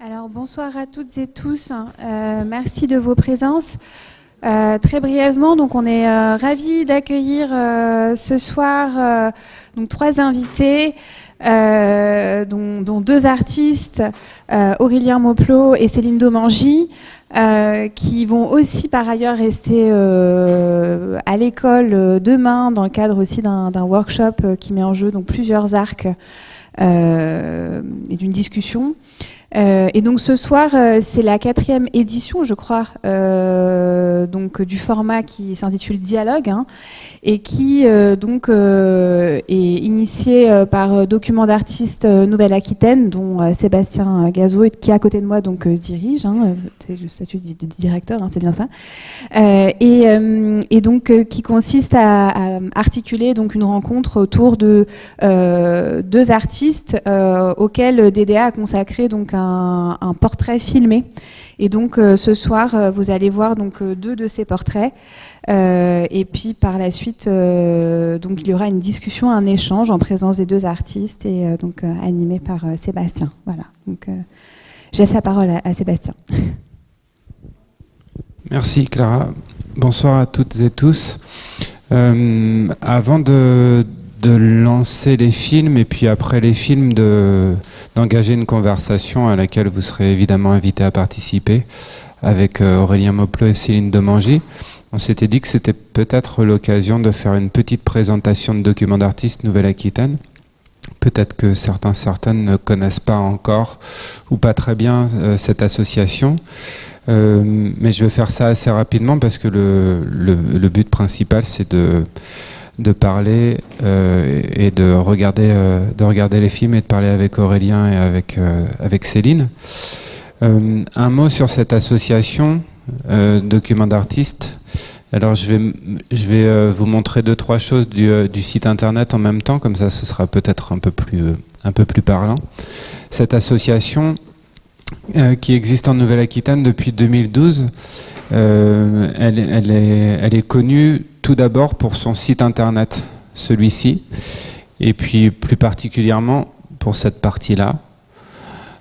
Alors bonsoir à toutes et tous, merci de vos présences. Très brièvement, donc on est ravis d'accueillir ce soir donc 3 invités, dont 2 artistes, Aurélien Mauplot et Céline Domangy, qui vont aussi par ailleurs rester à l'école demain dans le cadre aussi d'un workshop qui met en jeu donc plusieurs arcs et d'une discussion. Et donc ce soir, c'est la 4e édition, je crois, donc du format qui s'intitule Dialogue, hein, et qui donc est initié par Documents d'artistes Nouvelle-Aquitaine, dont Sébastien Gazeau, qui à côté de moi donc dirige, hein, c'est le statut de directeur, hein, c'est bien ça, et donc qui consiste à articuler donc une rencontre autour de 2 artistes auxquels DDA a consacré donc un portrait filmé. Et donc ce soir, vous allez voir donc 2 de ces portraits. Et puis par la suite, donc il y aura une discussion, un échange en présence des 2 artistes et donc animé par Sébastien. Voilà. Donc je laisse la parole à Sébastien. Merci Clara. Bonsoir à toutes et tous. Avant de lancer les films et puis après les films d'engager une conversation à laquelle vous serez évidemment invité à participer avec Aurélien Mauplot et Céline Domangy. On s'était dit que c'était peut-être l'occasion de faire une petite présentation de Documents d'artistes Nouvelle-Aquitaine. Peut-être que certaines ne connaissent pas encore ou pas très bien cette association. Mais je vais faire ça assez rapidement parce que le but principal c'est de parler et de regarder les films et de parler avec Aurélien et avec Céline. Un mot sur cette association Documents d'artistes. Alors je vais vous montrer 2-3 choses du site internet en même temps, comme ça ce sera peut-être un peu plus parlant. Cette association qui existe en Nouvelle-Aquitaine depuis 2012, elle est connue tout d'abord pour son site internet, celui-ci, et puis plus particulièrement pour cette partie-là,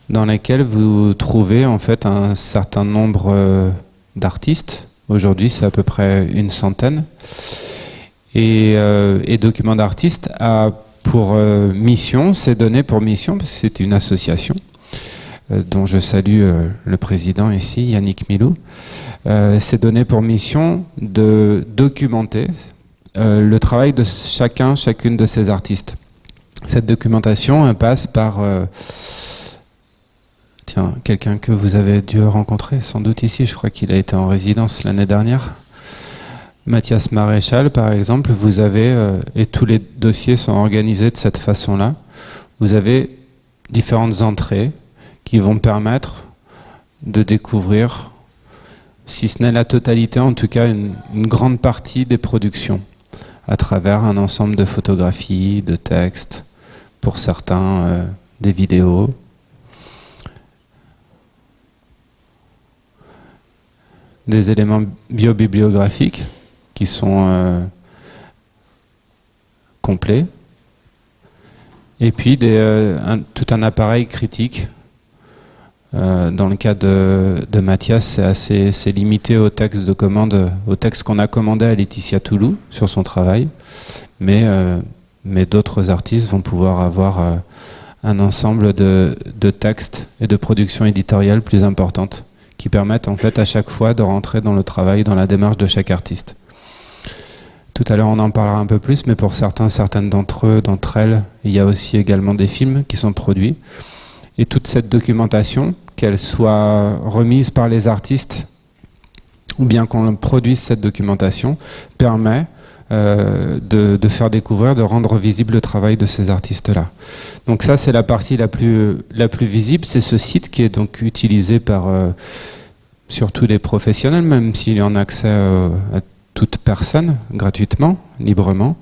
dans laquelle vous trouvez en fait un certain nombre d'artistes. Aujourd'hui, c'est à peu près une centaine. Et Documents d'artistes a pour mission, c'est donné pour mission, parce que c'est une association, dont je salue le président ici, Yannick Milou. C'est donné pour mission de documenter le travail de chacune de ces artistes. Cette documentation elle passe par quelqu'un que vous avez dû rencontrer sans doute ici, je crois qu'il a été en résidence l'année dernière. Mathias Maréchal par exemple, vous avez, et tous les dossiers sont organisés de cette façon-là, vous avez différentes entrées qui vont permettre de découvrir, si ce n'est la totalité, en tout cas une grande partie des productions, à travers un ensemble de photographies, de textes, pour certains des vidéos. Des éléments biobibliographiques qui sont complets, et puis tout un appareil critique. Dans le cas de Mathias, c'est limité au texte de commande, au texte qu'on a commandé à Laetitia Toulou sur son travail, mais d'autres artistes vont pouvoir avoir un ensemble de textes et de productions éditoriales plus importantes qui permettent en fait à chaque fois de rentrer dans le travail, dans la démarche de chaque artiste. Tout à l'heure on en parlera un peu plus, mais pour certaines d'entre elles, il y a aussi également des films qui sont produits. Et toute cette documentation, qu'elle soit remise par les artistes ou bien qu'on produise cette documentation, permet de faire découvrir, de rendre visible le travail de ces artistes-là. Donc ça, c'est la partie la plus visible. C'est ce site qui est donc utilisé par surtout les professionnels, même s'il y en a accès à toute personne, gratuitement, librement.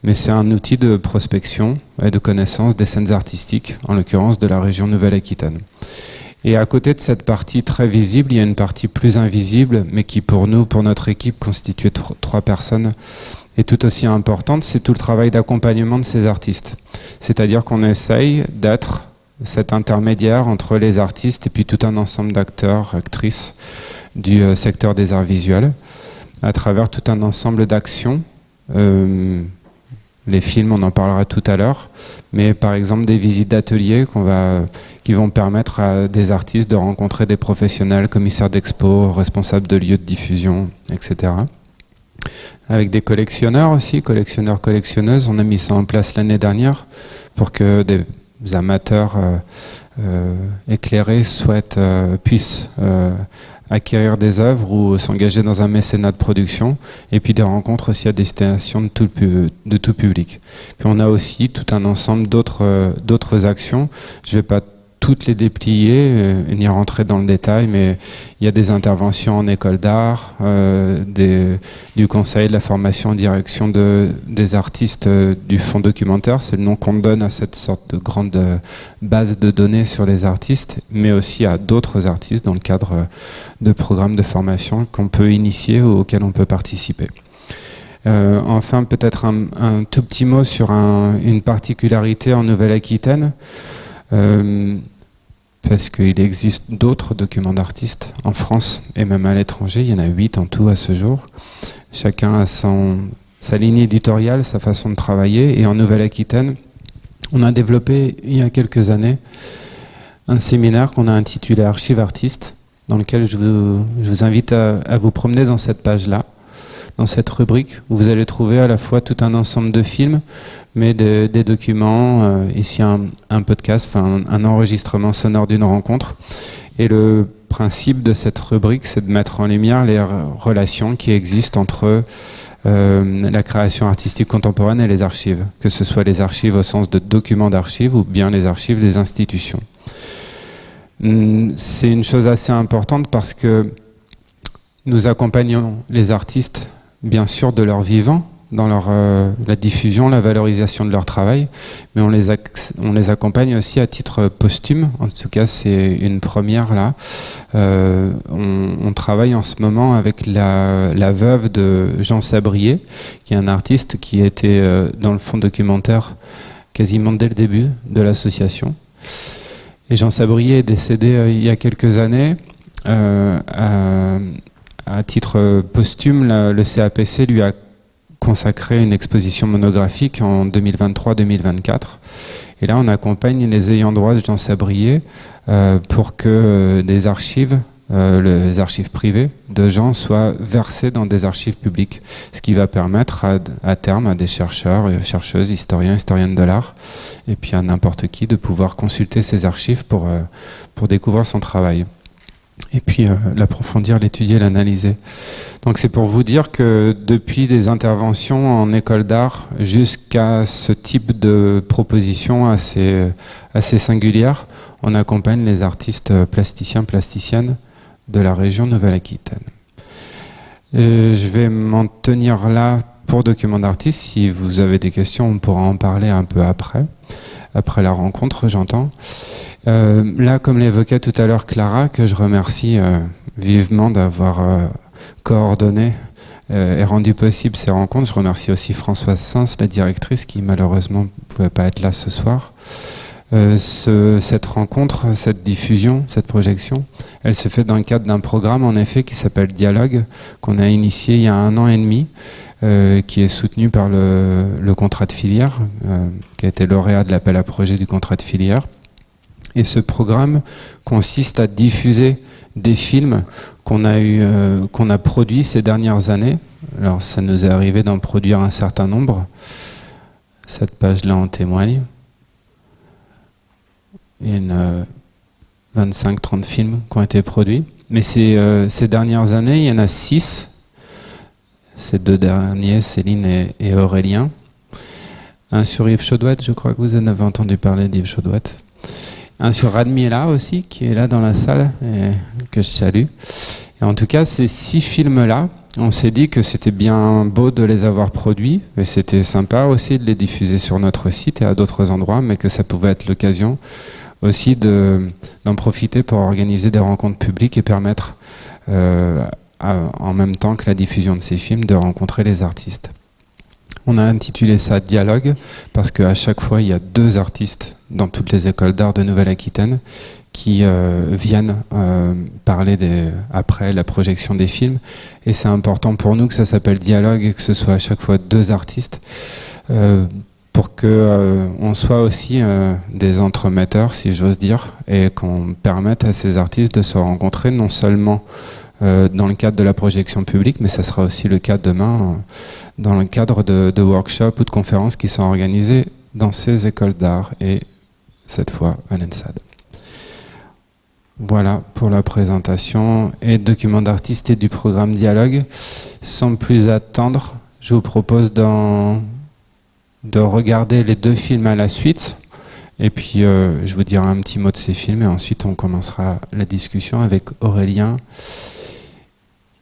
Mais c'est un outil de prospection et de connaissance des scènes artistiques, en l'occurrence de la région Nouvelle-Aquitaine. Et à côté de cette partie très visible, il y a une partie plus invisible, mais qui pour nous, pour notre équipe constituée de 3 personnes, est tout aussi importante, c'est tout le travail d'accompagnement de ces artistes. C'est-à-dire qu'on essaye d'être cet intermédiaire entre les artistes et puis tout un ensemble d'acteurs, actrices du secteur des arts visuels, à travers tout un ensemble d'actions. Les films, on en parlera tout à l'heure, mais par exemple des visites d'ateliers qui vont permettre à des artistes de rencontrer des professionnels, commissaires d'expo, responsables de lieux de diffusion, etc. Avec des collectionneurs aussi, collectionneurs, collectionneuses. On a mis ça en place l'année dernière pour que des amateurs éclairés puissent acquérir des œuvres ou s'engager dans un mécénat de production, et puis des rencontres aussi à destination de tout public. Puis on a aussi tout un ensemble d'autres actions. Je ne vais pas toutes les déplier, ni rentrer dans le détail, mais il y a des interventions en école d'art, du conseil de la formation en direction des artistes du fonds documentaire. C'est le nom qu'on donne à cette sorte de grande base de données sur les artistes, mais aussi à d'autres artistes dans le cadre de programmes de formation qu'on peut initier ou auxquels on peut participer. Enfin, peut-être un tout petit mot sur une particularité en Nouvelle-Aquitaine. Parce qu'il existe d'autres documents d'artistes en France et même à l'étranger. Il y en a 8 en tout à ce jour. Chacun a sa ligne éditoriale, sa façon de travailler. Et en Nouvelle-Aquitaine, on a développé il y a quelques années un séminaire qu'on a intitulé Archives Artistes, dans lequel je vous invite à vous promener dans cette page-là, dans cette rubrique où vous allez trouver à la fois tout un ensemble de films, mais des documents, ici un podcast, enfin un enregistrement sonore d'une rencontre. Et le principe de cette rubrique, c'est de mettre en lumière les relations qui existent entre la création artistique contemporaine et les archives, que ce soit les archives au sens de documents d'archives ou bien les archives des institutions. C'est une chose assez importante parce que nous accompagnons les artistes bien sûr de leur vivant, dans la diffusion, la valorisation de leur travail, mais on les accompagne aussi à titre posthume. En tout cas, c'est une première là. On travaille en ce moment avec la veuve de Jean Sabrier, qui est un artiste qui était dans le fonds documentaire quasiment dès le début de l'association. Et Jean Sabrier est décédé il y a quelques années. À titre posthume, le CAPC lui a consacré une exposition monographique en 2023-2024. Et là, on accompagne les ayants droit de Jean Sabrier pour que des archives, les archives privées de Jean, soient versées dans des archives publiques. Ce qui va permettre à terme à des chercheurs, chercheuses, historiens, historiennes de l'art, et puis à n'importe qui de pouvoir consulter ces archives pour découvrir son travail. Et puis l'approfondir, l'étudier, l'analyser. Donc c'est pour vous dire que depuis des interventions en école d'art jusqu'à ce type de proposition assez singulière, on accompagne les artistes plasticiens, plasticiennes de la région Nouvelle-Aquitaine. Je vais m'en tenir là pour Documents d'artistes. Si vous avez des questions, on pourra en parler un peu après la rencontre, j'entends. Là, comme l'évoquait tout à l'heure Clara, que je remercie vivement d'avoir coordonné et rendu possible ces rencontres. Je remercie aussi Françoise Sins, la directrice, qui malheureusement ne pouvait pas être là ce soir. Cette rencontre, cette diffusion, cette projection, elle se fait dans le cadre d'un programme en effet qui s'appelle Dialogue, qu'on a initié il y a 1 an et demi, qui est soutenu par le contrat de filière, qui a été lauréat de l'appel à projet du contrat de filière. Et ce programme consiste à diffuser des films qu'on a produits ces dernières années. Alors ça nous est arrivé d'en produire un certain nombre. Cette page-là en témoigne. Il y a 25-30 films qui ont été produits. Mais ces dernières années, il y en a 6. Ces 2 derniers, Céline et Aurélien. Un sur Yves Chaudouette, je crois que vous en avez entendu parler d'Yves Chaudouette. Un sur Radmila aussi, qui est là dans la salle, et que je salue. Et en tout cas, ces 6 films-là, on s'est dit que c'était bien beau de les avoir produits, et c'était sympa aussi de les diffuser sur notre site et à d'autres endroits, mais que ça pouvait être l'occasion aussi d'en profiter pour organiser des rencontres publiques et permettre, en même temps que la diffusion de ces films, de rencontrer les artistes. On a intitulé ça Dialogue, parce qu'à chaque fois, il y a 2 artistes dans toutes les écoles d'art de Nouvelle-Aquitaine qui viennent parler après la projection des films. Et c'est important pour nous que ça s'appelle dialogue et que ce soit à chaque fois 2 artistes pour qu'on soit aussi des entremetteurs, si j'ose dire, et qu'on permette à ces artistes de se rencontrer non seulement dans le cadre de la projection publique, mais ça sera aussi le cas demain dans le cadre de workshops ou de conférences qui sont organisées dans ces écoles d'art et cette fois à l'ENSAD. Voilà pour la présentation et document d'artiste et du programme Dialogue. Sans plus attendre, je vous propose de regarder les 2 films à la suite. Et puis je vous dirai un petit mot de ces films et ensuite on commencera la discussion avec Aurélien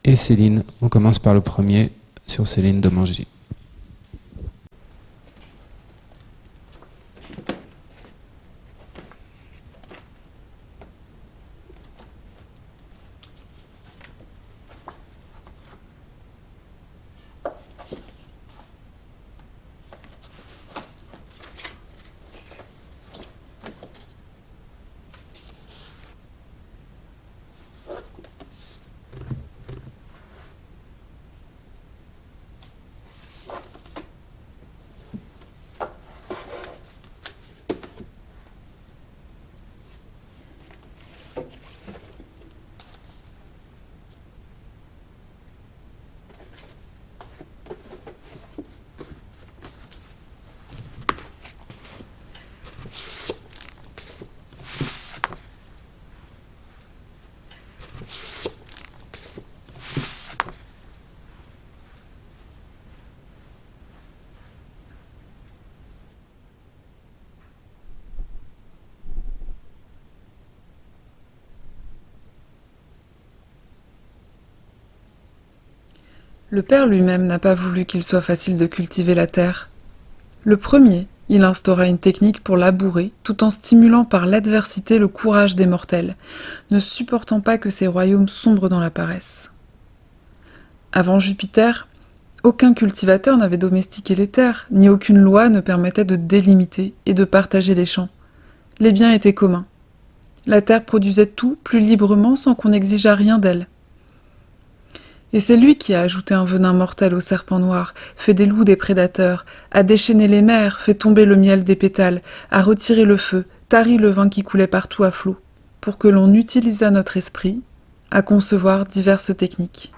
et Céline. On commence par le premier sur Céline Demangy. Le Père lui-même n'a pas voulu qu'il soit facile de cultiver la terre. Le premier, il instaura une technique pour labourer, tout en stimulant par l'adversité le courage des mortels, ne supportant pas que ces royaumes sombrent dans la paresse. Avant Jupiter, aucun cultivateur n'avait domestiqué les terres, ni aucune loi ne permettait de délimiter et de partager les champs. Les biens étaient communs. La terre produisait tout plus librement sans qu'on exigeât rien d'elle. Et c'est lui qui a ajouté un venin mortel au serpent noir, fait des loups des prédateurs, a déchaîné les mers, fait tomber le miel des pétales, a retiré le feu, tari le vin qui coulait partout à flot, pour que l'on utilisât notre esprit à concevoir diverses techniques.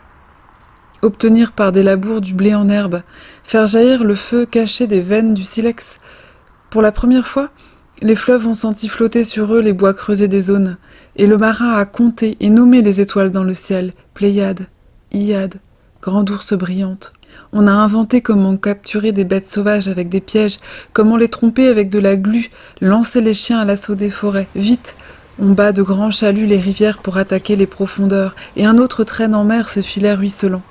Obtenir par des labours du blé en herbe, faire jaillir le feu caché des veines du silex. Pour la première fois, les fleuves ont senti flotter sur eux les bois creusés des zones, et le marin a compté et nommé les étoiles dans le ciel, Pléiades, Hyades, grande ours brillante. On a inventé comment capturer des bêtes sauvages avec des pièges, comment les tromper avec de la glu, lancer les chiens à l'assaut des forêts. Vite, on bat de grands chaluts les rivières pour attaquer les profondeurs, et un autre traîne en mer ses filets ruisselants.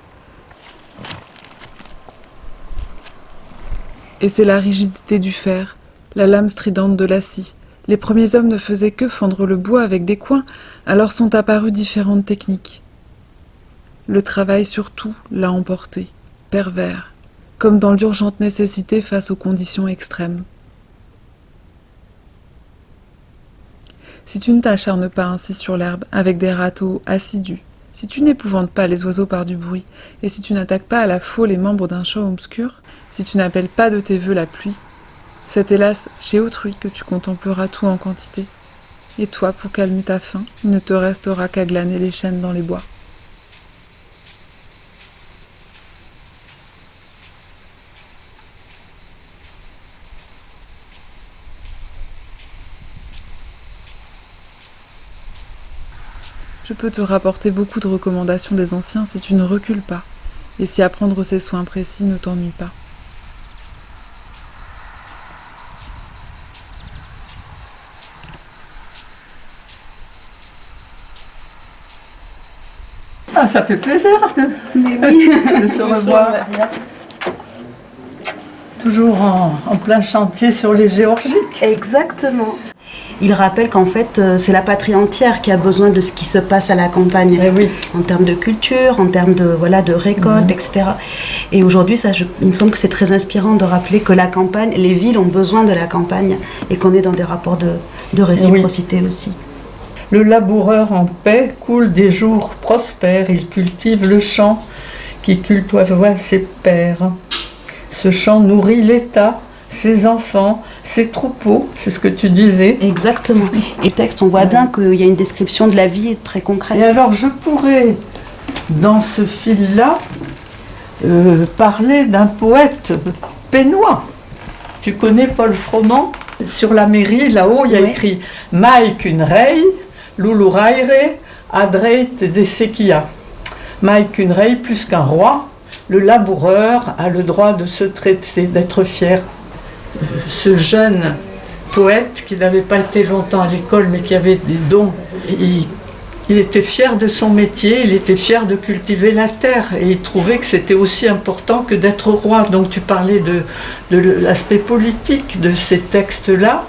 Et c'est la rigidité du fer, la lame stridente de la scie. Les premiers hommes ne faisaient que fendre le bois avec des coins, alors sont apparues différentes techniques. Le travail sur tout l'a emporté, pervers, comme dans l'urgente nécessité face aux conditions extrêmes. Si tu ne t'acharnes pas ainsi sur l'herbe, avec des râteaux assidus, si tu n'épouvantes pas les oiseaux par du bruit, et si tu n'attaques pas à la faux les membres d'un champ obscur, si tu n'appelles pas de tes vœux la pluie, c'est hélas chez autrui que tu contempleras tout en quantité. Et toi, pour calmer ta faim, il ne te restera qu'à glaner les chênes dans les bois. Je peux te rapporter beaucoup de recommandations des anciens si tu ne recules pas, et si apprendre ces soins précis ne t'ennuie pas. Ah, ça fait plaisir de se revoir. Toujours en plein chantier sur les géorgiques. Exactement. il rappelle qu'en fait, c'est la patrie entière qui a besoin de ce qui se passe à la campagne, oui. En termes de culture, en termes de, voilà, de récolte, etc. Et aujourd'hui, il me semble que c'est très inspirant de rappeler que la campagne, les villes ont besoin de la campagne et qu'on est dans des rapports de réciprocité aussi. Le laboureur en paix coule des jours prospères, il cultive le champ qui cultivoit ses pères. Ce champ nourrit l'État, ses enfants, ses troupeaux, c'est ce que tu disais. Exactement. Et texte, on voit bien qu'il y a une description de la vie très concrète. Et alors je pourrais, dans ce fil-là, parler d'un poète pénois. Tu connais Paul Froment? Sur la mairie, là-haut, il y a écrit « Mai qu'une rei, l'uluraire, adreit de sequia ». Mai qu'une rei, plus qu'un roi, le laboureur a le droit de se traiter, d'être fier. Ce jeune poète, qui n'avait pas été longtemps à l'école, mais qui avait des dons, il était fier de son métier, il était fier de cultiver la terre, et il trouvait que c'était aussi important que d'être roi. Donc tu parlais de l'aspect politique de ces textes-là.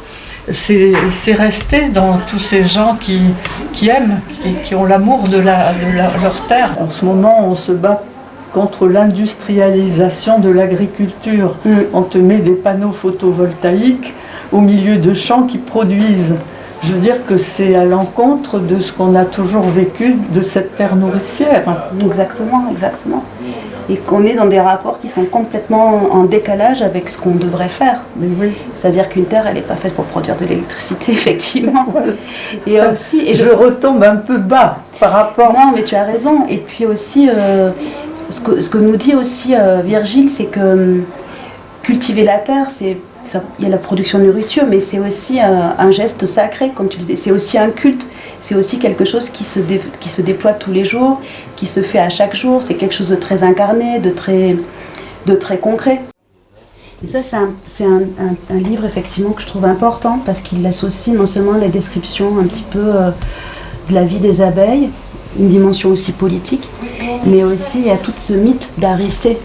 C'est resté dans tous ces gens qui aiment, qui ont l'amour de leur terre. En ce moment, on se bat contre l'industrialisation de l'agriculture. On te met des panneaux photovoltaïques au milieu de champs qui produisent. Je veux dire que c'est à l'encontre de ce qu'on a toujours vécu de cette terre nourricière. Exactement, exactement. Et qu'on est dans des rapports qui sont complètement en décalage avec ce qu'on devrait faire. Mais oui. C'est-à-dire qu'une terre, elle n'est pas faite pour produire de l'électricité, effectivement. Voilà. Et aussi, et je retombe un peu bas par rapport... Non, mais tu as raison. Et puis aussi, ce que nous dit aussi Virgile, c'est que cultiver la terre, il y a la production de nourriture, mais c'est aussi un geste sacré, comme tu disais. C'est aussi un culte. C'est aussi quelque chose qui se déploie tous les jours, qui se fait à chaque jour. C'est quelque chose de très incarné, de très concret. Et ça, c'est un livre, effectivement, que je trouve important, parce qu'il associe non seulement la description un petit peu de la vie des abeilles, une dimension aussi politique, mais aussi il y a tout ce mythe d'Aristée,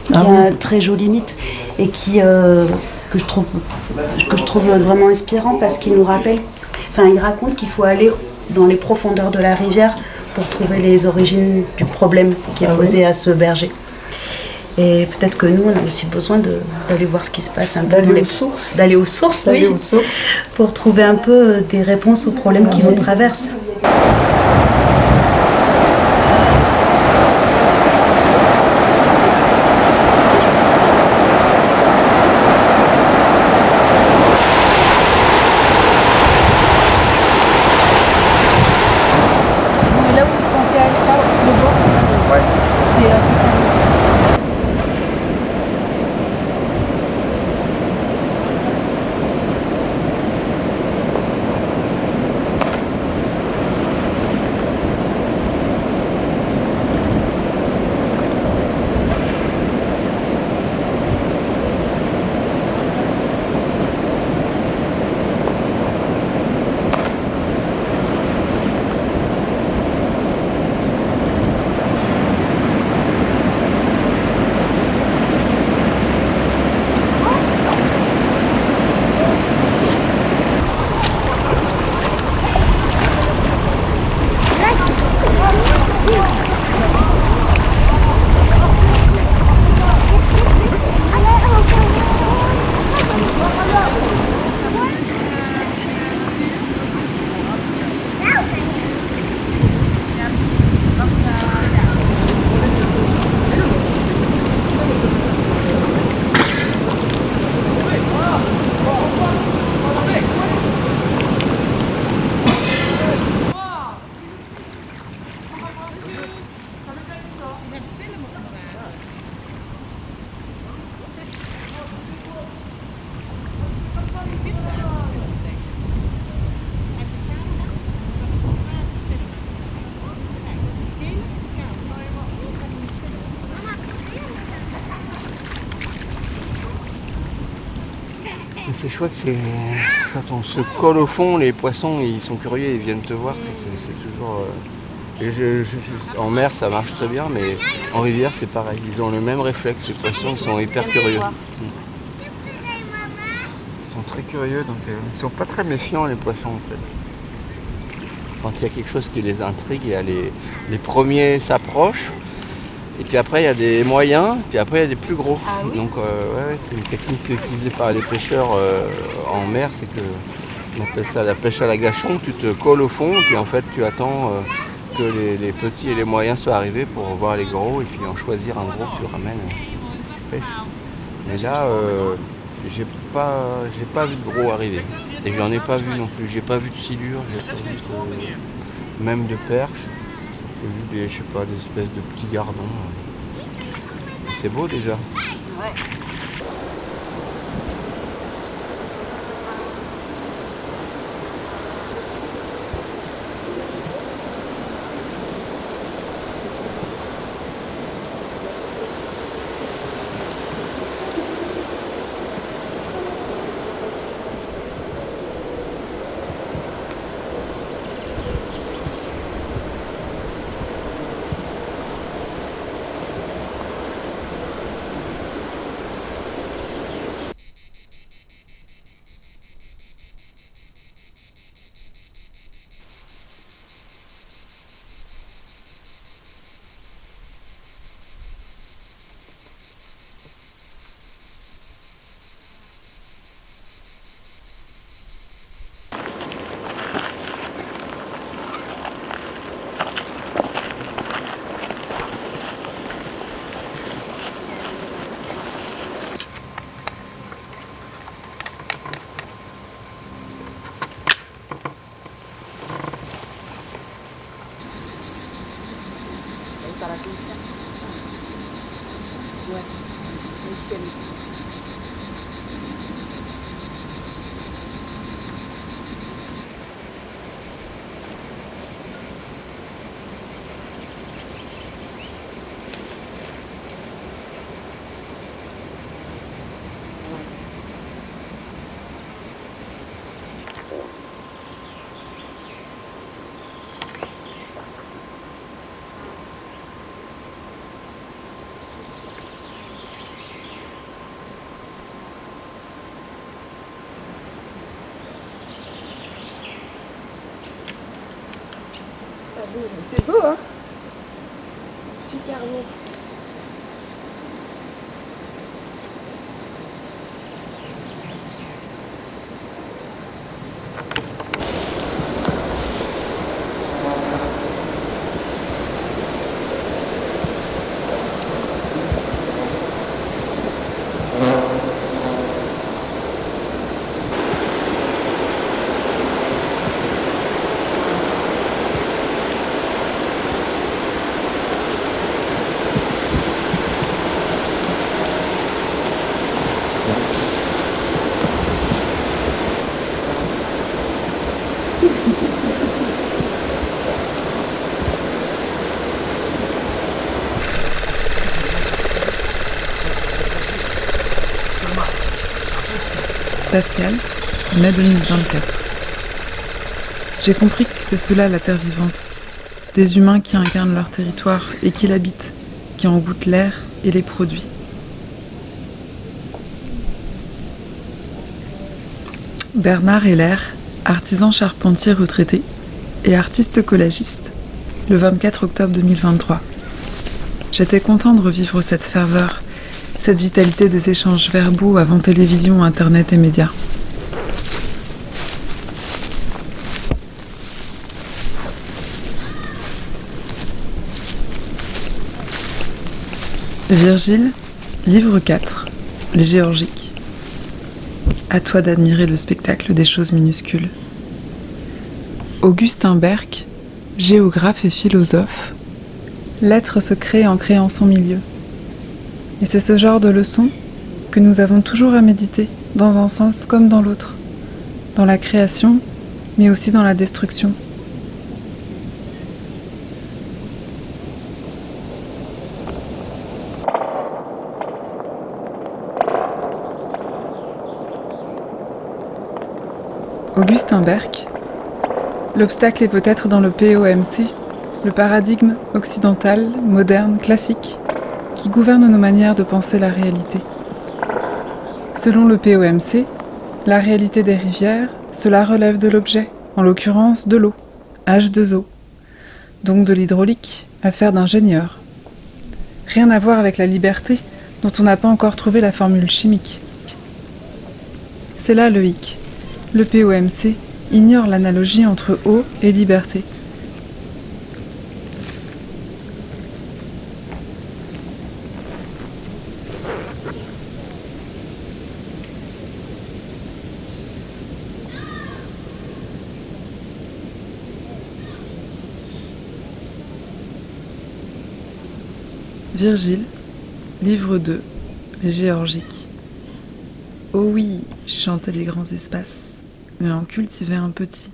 qui est un très joli mythe, et que je trouve vraiment inspirant, parce qu'il nous rappelle, il raconte qu'il faut aller dans les profondeurs de la rivière pour trouver les origines du problème qui est posé à ce berger. Et peut-être que nous, on a aussi besoin d'aller voir ce qui se passe un peu d'aller aux sources, pour trouver un peu des réponses aux problèmes qui nous traversent. C'est chouette, quand on se colle au fond, les poissons ils sont curieux, ils viennent te voir. C'est toujours. En mer ça marche très bien, mais en rivière c'est pareil. Ils ont le même réflexe, les poissons ils sont hyper curieux. sont très curieux, donc ils sont pas très méfiants les poissons en fait. Quand il y a quelque chose qui les intrigue, il y a les premiers s'approchent, et puis après il y a des moyens, puis après il y a des plus gros. Ah oui. Donc c'est une technique utilisée par les pêcheurs en mer, c'est que on appelle ça la pêche à la gâchon. Tu te colles au fond, puis en fait tu attends que les petits et les moyens soient arrivés pour voir les gros, et puis en choisir un gros que tu ramènes, tu pêches. Mais là, j'ai pas vu de gros arriver. Et j'en ai pas vu non plus. J'ai pas vu de silure, j'ai pas vu même de perches. J'ai vu des espèces de petits gardons. Et c'est beau déjà. Ouais. C'est beau, hein? Super beau. Pascal, mai 2024. J'ai compris que c'est cela la Terre vivante. Des humains qui incarnent leur territoire et qui l'habitent, qui en goûtent l'air et les produits. Bernard Heller, artisan charpentier retraité et artiste collagiste, le 24 octobre 2023. J'étais content de revivre cette ferveur, cette vitalité des échanges verbaux avant télévision, internet et médias. Virgile, livre 4, les Géorgiques. À toi d'admirer le spectacle des choses minuscules. Augustin Berck, géographe et philosophe. L'être se crée en créant son milieu. Et c'est ce genre de leçon que nous avons toujours à méditer, dans un sens comme dans l'autre, dans la création, mais aussi dans la destruction. Augustin Berck, l'obstacle est peut-être dans le POMC, le paradigme occidental, moderne, classique, qui gouverne nos manières de penser la réalité. Selon le POMC, La réalité des rivières, cela relève de l'objet, en l'occurrence de l'eau, H2O, donc de l'hydraulique, affaire d'ingénieur. Rien à voir avec la liberté, dont on n'a pas encore trouvé la formule chimique. C'est là le hic. Le POMC ignore l'analogie entre eau et liberté. Virgile, livre 2, Géorgique. Oh oui, chantaient les grands espaces, mais en cultivait un petit.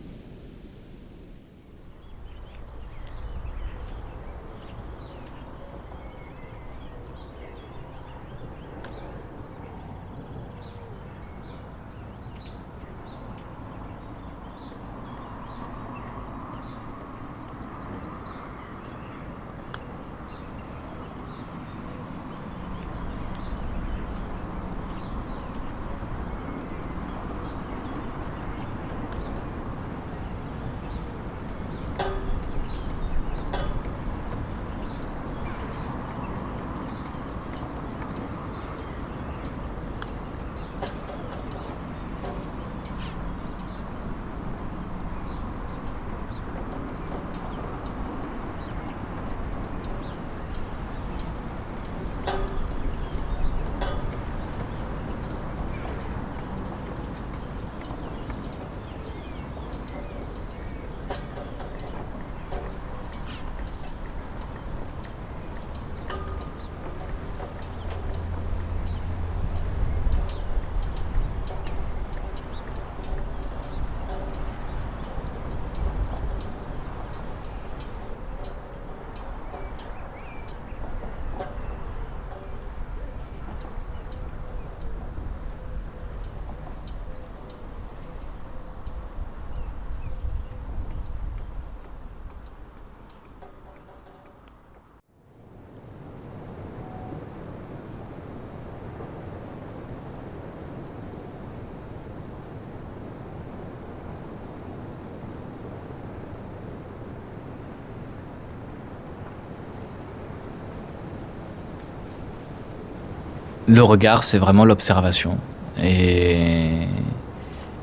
Le regard, c'est vraiment l'observation. Et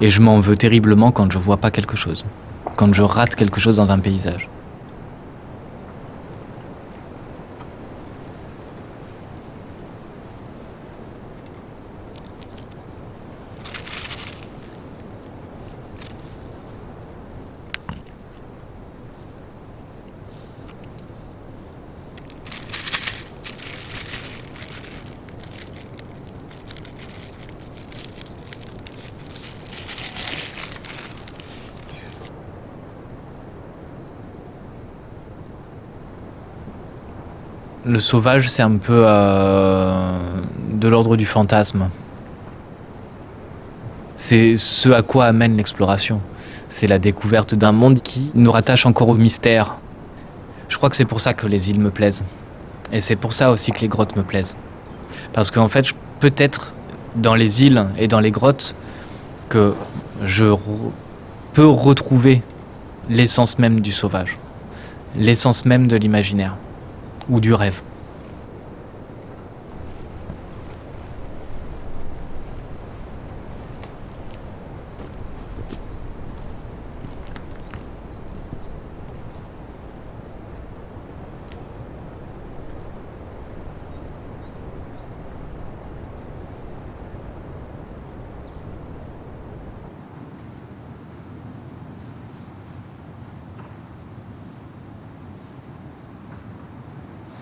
je m'en veux terriblement quand je vois pas quelque chose, quand je rate quelque chose dans un paysage. Le sauvage, c'est un peu de l'ordre du fantasme. C'est ce à quoi amène l'exploration. C'est la découverte d'un monde qui nous rattache encore au mystère. Je crois que c'est pour ça que les îles me plaisent. Et c'est pour ça aussi que les grottes me plaisent. Parce qu'en fait, peut-être dans les îles et dans les grottes, que je peux retrouver l'essence même du sauvage, l'essence même de l'imaginaire. Ou du rêve.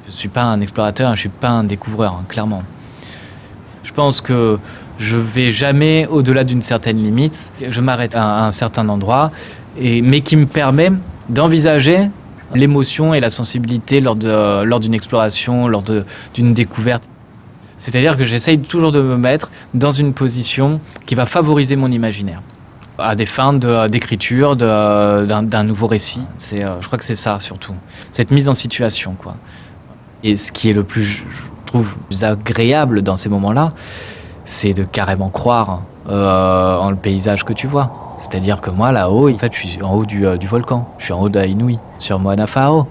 Je suis pas un explorateur, je suis pas un découvreur, clairement. Je pense que je vais jamais au-delà d'une certaine limite. Je m'arrête à un certain endroit, mais qui me permet d'envisager l'émotion et la sensibilité lors d'une exploration, lors d'une découverte. C'est-à-dire que j'essaye toujours de me mettre dans une position qui va favoriser mon imaginaire, à des fins d'écriture, d'un nouveau récit. Je crois que c'est ça surtout, cette mise en situation, quoi. Et ce qui est le plus, je trouve, plus agréable dans ces moments-là, c'est de carrément croire en le paysage que tu vois. C'est-à-dire que moi, là-haut, en fait, je suis en haut du volcan. Je suis en haut d'Ainui, sur Moana Fa'ao.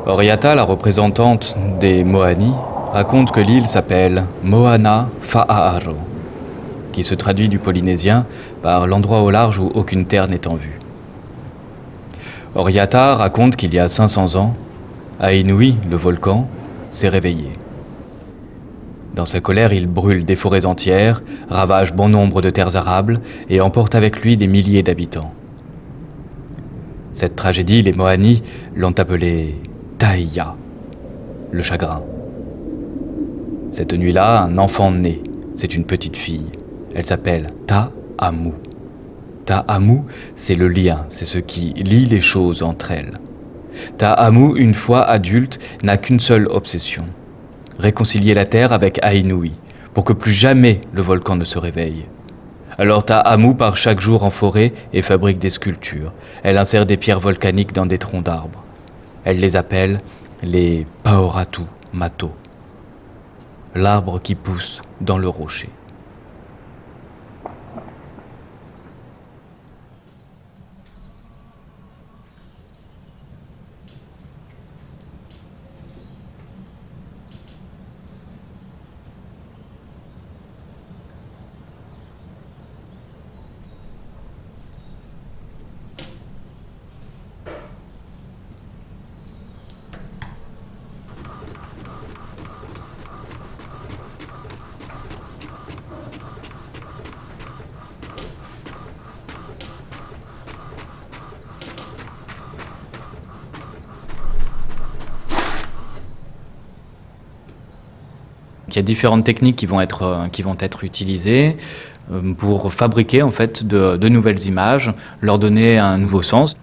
Oriata, la représentante des Moani, raconte que l'île s'appelle Moana Fa'aaro, qui se traduit du polynésien par l'endroit au large où aucune terre n'est en vue. Oriata raconte qu'il y a 500 ans, Ainui, le volcan, s'est réveillé. Dans sa colère, il brûle des forêts entières, ravage bon nombre de terres arables et emporte avec lui des milliers d'habitants. Cette tragédie, les Moani l'ont appelée Taïa, le chagrin. Cette nuit-là, un enfant naît. C'est une petite fille. Elle s'appelle Ta'amu. Ta'amu, c'est le lien, c'est ce qui lie les choses entre elles. Ta'amu, une fois adulte, n'a qu'une seule obsession: réconcilier la terre avec Ainui, pour que plus jamais le volcan ne se réveille. Alors Ta'amu part chaque jour en forêt et fabrique des sculptures. Elle insère des pierres volcaniques dans des troncs d'arbres. Elle les appelle les Paoratu Mato, l'arbre qui pousse dans le rocher. Il y a différentes techniques qui vont être utilisées pour fabriquer en fait de nouvelles images, leur donner un nouveau sens.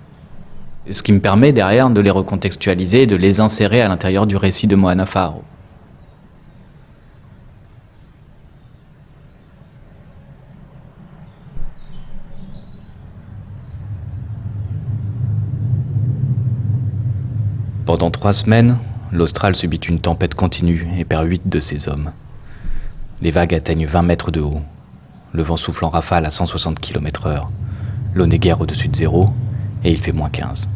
Ce qui me permet derrière de les recontextualiser et de les insérer à l'intérieur du récit de Moana Fa'ao. Pendant 3 semaines, l'Austral subit une tempête continue et perd 8 de ses hommes. Les vagues atteignent 20 mètres de haut, le vent souffle en rafale à 160 km/h, l'eau n'est guère au-dessus de zéro et il fait -15.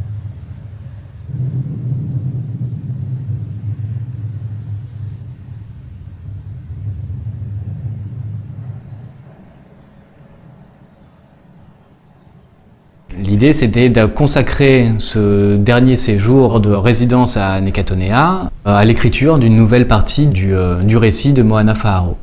L'idée, c'était de consacrer ce dernier séjour de résidence à Nekatonea à l'écriture d'une nouvelle partie du récit de Moana Fa'ao.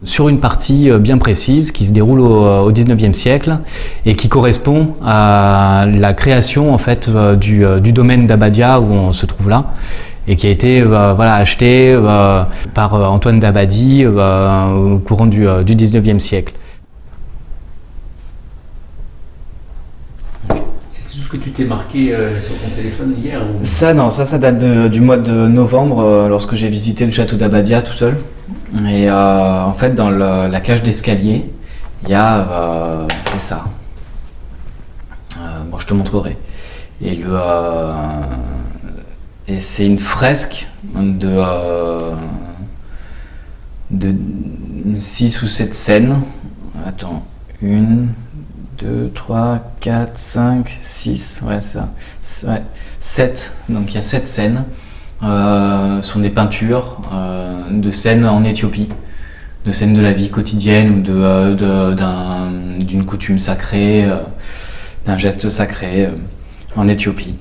Sur une partie bien précise qui se déroule au XIXe siècle et qui correspond à la création en fait, du domaine d'Abadia où on se trouve là et qui a été acheté par Antoine d'Abadie au courant du XIXe siècle. C'est tout ce que tu t'es marqué sur ton téléphone hier ou... Ça date du mois de novembre lorsque j'ai visité le château d'Abadia tout seul. Et en fait, dans la cage d'escalier, il y a... c'est ça. Bon, je te montrerai. Et c'est une fresque de 6 ou 7 scènes. Attends, 1, 2, 3, 4, 5, 6, ouais, ça. Ouais, 7. Donc il y a 7 scènes. Sont des peintures de scènes en Éthiopie, de scènes de la vie quotidienne ou d'une coutume sacrée, d'un geste sacré en Éthiopie.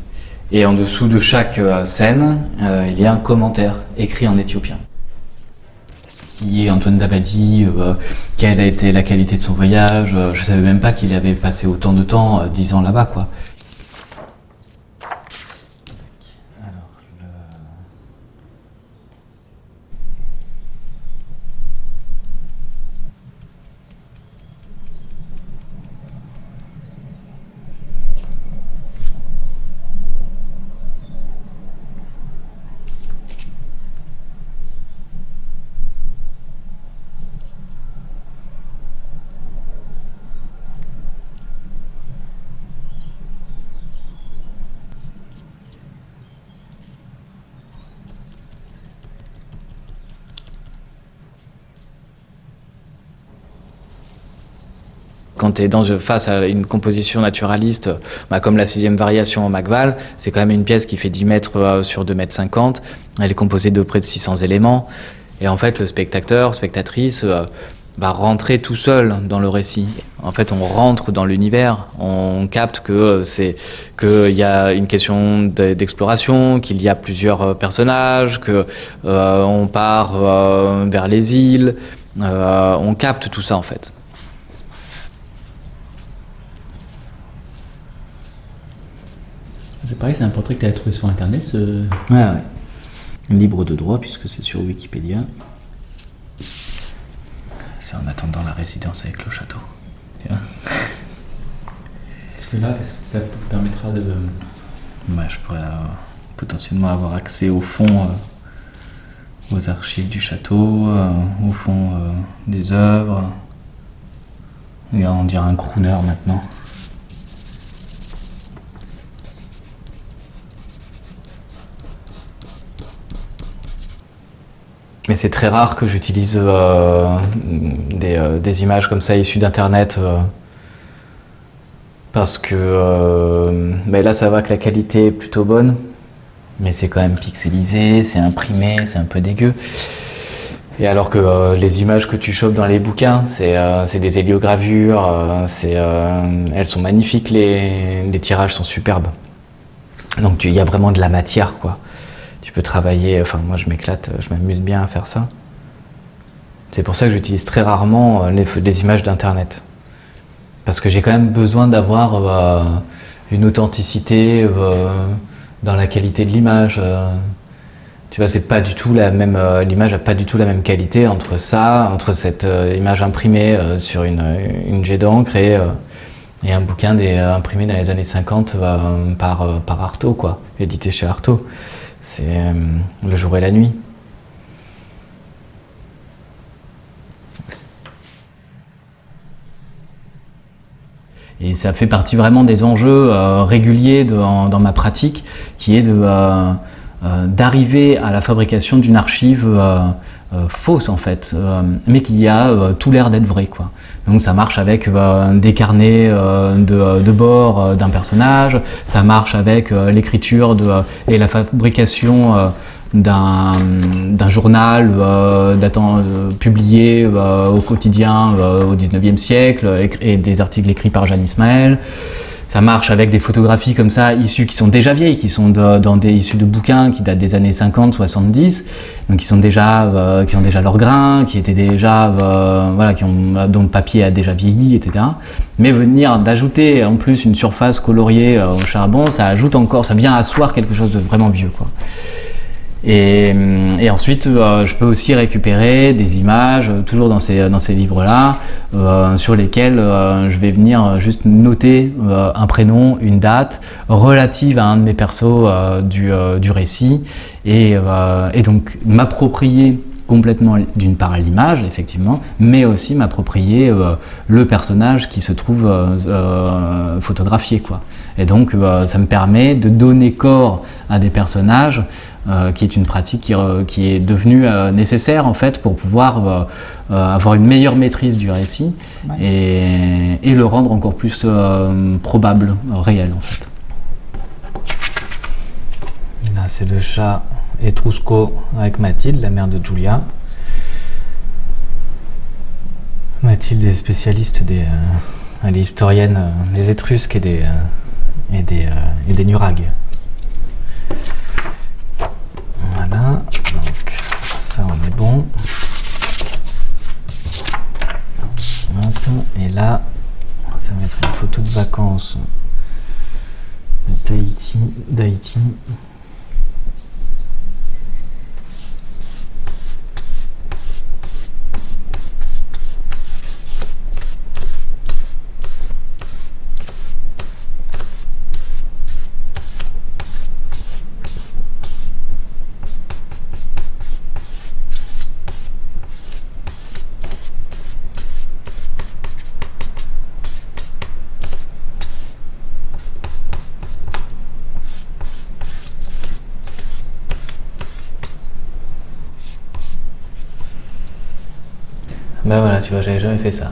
Et en dessous de chaque scène, il y a un commentaire écrit en éthiopien. Qui est Antoine d'Abadie, quelle a été la qualité de son voyage, je savais même pas qu'il avait passé autant de temps, 10 ans là-bas, quoi. Quand tu es face à une composition naturaliste, comme la 6e variation en Macval, c'est quand même une pièce qui fait 10 mètres sur 2 mètres 50. Elle est composée de près de 600 éléments. Et en fait, le spectatrice, va rentrer tout seul dans le récit. En fait, on rentre dans l'univers, on capte qu'il y a une question d'exploration, qu'il y a plusieurs personnages, qu'on part vers les îles. On capte tout ça, en fait. C'est pareil, c'est un portrait que tu as trouvé sur Internet. Ouais. Libre de droit, puisque c'est sur Wikipédia. C'est en attendant la résidence avec le château. Est-ce que là, est-ce que ça te permettra de... Je pourrais potentiellement avoir accès au fond, aux archives du château, au fond des œuvres. Et on dirait un crooner maintenant. Mais c'est très rare que j'utilise des images comme ça issues d'Internet parce que là ça va que la qualité est plutôt bonne, mais c'est quand même pixelisé, c'est imprimé, c'est un peu dégueu. Et alors que les images que tu chopes dans les bouquins, c'est des héliogravures, elles sont magnifiques, les tirages sont superbes. Donc il y a vraiment de la matière, quoi. Tu peux travailler, moi je m'éclate, je m'amuse bien à faire ça. C'est pour ça que j'utilise très rarement des images d'internet. Parce que j'ai quand même besoin d'avoir une authenticité dans la qualité de l'image. Tu vois, c'est pas du tout la même, l'image n'a pas du tout la même qualité entre cette image imprimée sur une jet d'encre et un bouquin imprimé dans les années 50 par Artaud, quoi, édité chez Artaud. C'est le jour et la nuit. Et ça fait partie vraiment des enjeux réguliers dans ma pratique, qui est d'arriver à la fabrication d'une archive fausse en fait, mais qui a tout l'air d'être vrai, quoi. Donc ça marche avec des carnets de bord d'un personnage, ça marche avec l'écriture et la fabrication d'un journal publié au quotidien au 19e siècle et des articles écrits par Jeanne Ismaël. Ça marche avec des photographies comme ça, qui sont déjà vieilles, qui sont issues de bouquins qui datent des années 50, 70, donc qui ont déjà leur grain, qui étaient déjà, dont le papier a déjà vieilli, etc. Mais d'ajouter en plus une surface coloriée au charbon, ça vient asseoir quelque chose de vraiment vieux, quoi. Et ensuite, je peux aussi récupérer des images, toujours dans ces livres-là, sur lesquels je vais venir juste noter un prénom, une date relative à un de mes persos du récit, et donc m'approprier complètement, d'une part, l'image, effectivement, mais aussi m'approprier le personnage qui se trouve photographié, quoi. Et donc, ça me permet de donner corps à des personnages, qui est une pratique qui est devenue nécessaire, en fait, pour pouvoir avoir une meilleure maîtrise du récit, ouais. et le rendre encore plus probable, réel, en fait. Là, c'est le chat Etrusco avec Mathilde, la mère de Giulia. Mathilde est spécialiste elle est historienne des Étrusques et des Nuragues. Voilà, donc ça on est bon. Et là, ça va être une photo de vacances d'Haïti. Ben voilà, tu vois, j'avais jamais fait ça.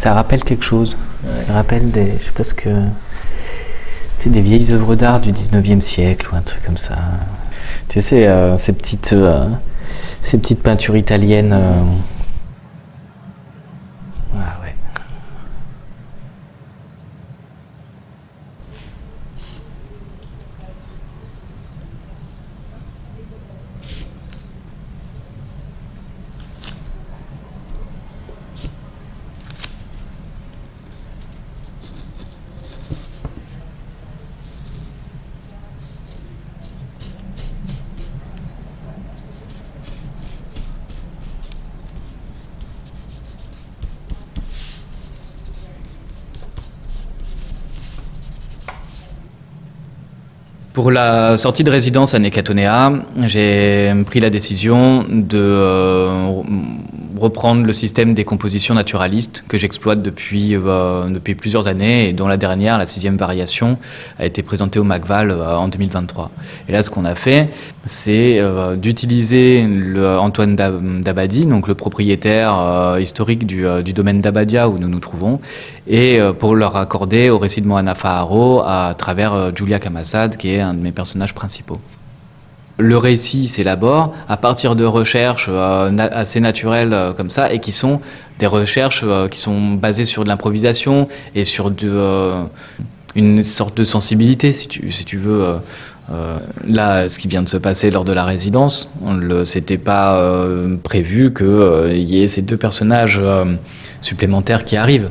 Ça rappelle quelque chose. Ça rappelle je sais pas ce que... C'est des vieilles œuvres d'art du 19e siècle ou un truc comme ça. Tu sais, ces petites peintures italiennes. Ah ouais. Pour la sortie de résidence à Nécatonea, j'ai pris la décision de reprendre le système des compositions naturalistes que j'exploite depuis plusieurs années et dont la dernière, la 6e variation, a été présentée au MACVAL en 2023. Et là, ce qu'on a fait, c'est d'utiliser Antoine Dabadi, donc le propriétaire historique du domaine d'Abadia où nous nous trouvons, et pour leur accorder au récit de Moana Faharo à travers Julia Camassad, qui est un de mes personnages principaux. Le récit s'élabore à partir de recherches assez naturelles comme ça, et qui sont des recherches qui sont basées sur de l'improvisation et sur une sorte de sensibilité, si tu veux. Là, ce qui vient de se passer lors de la résidence, c'était pas prévu qu'il y ait ces 2 personnages supplémentaires qui arrivent.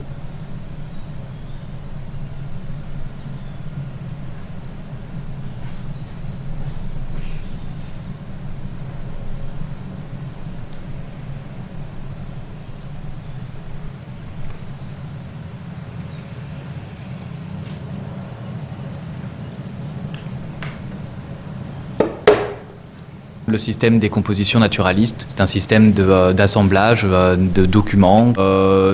Le système des compositions naturalistes, c'est un système d'assemblage de documents,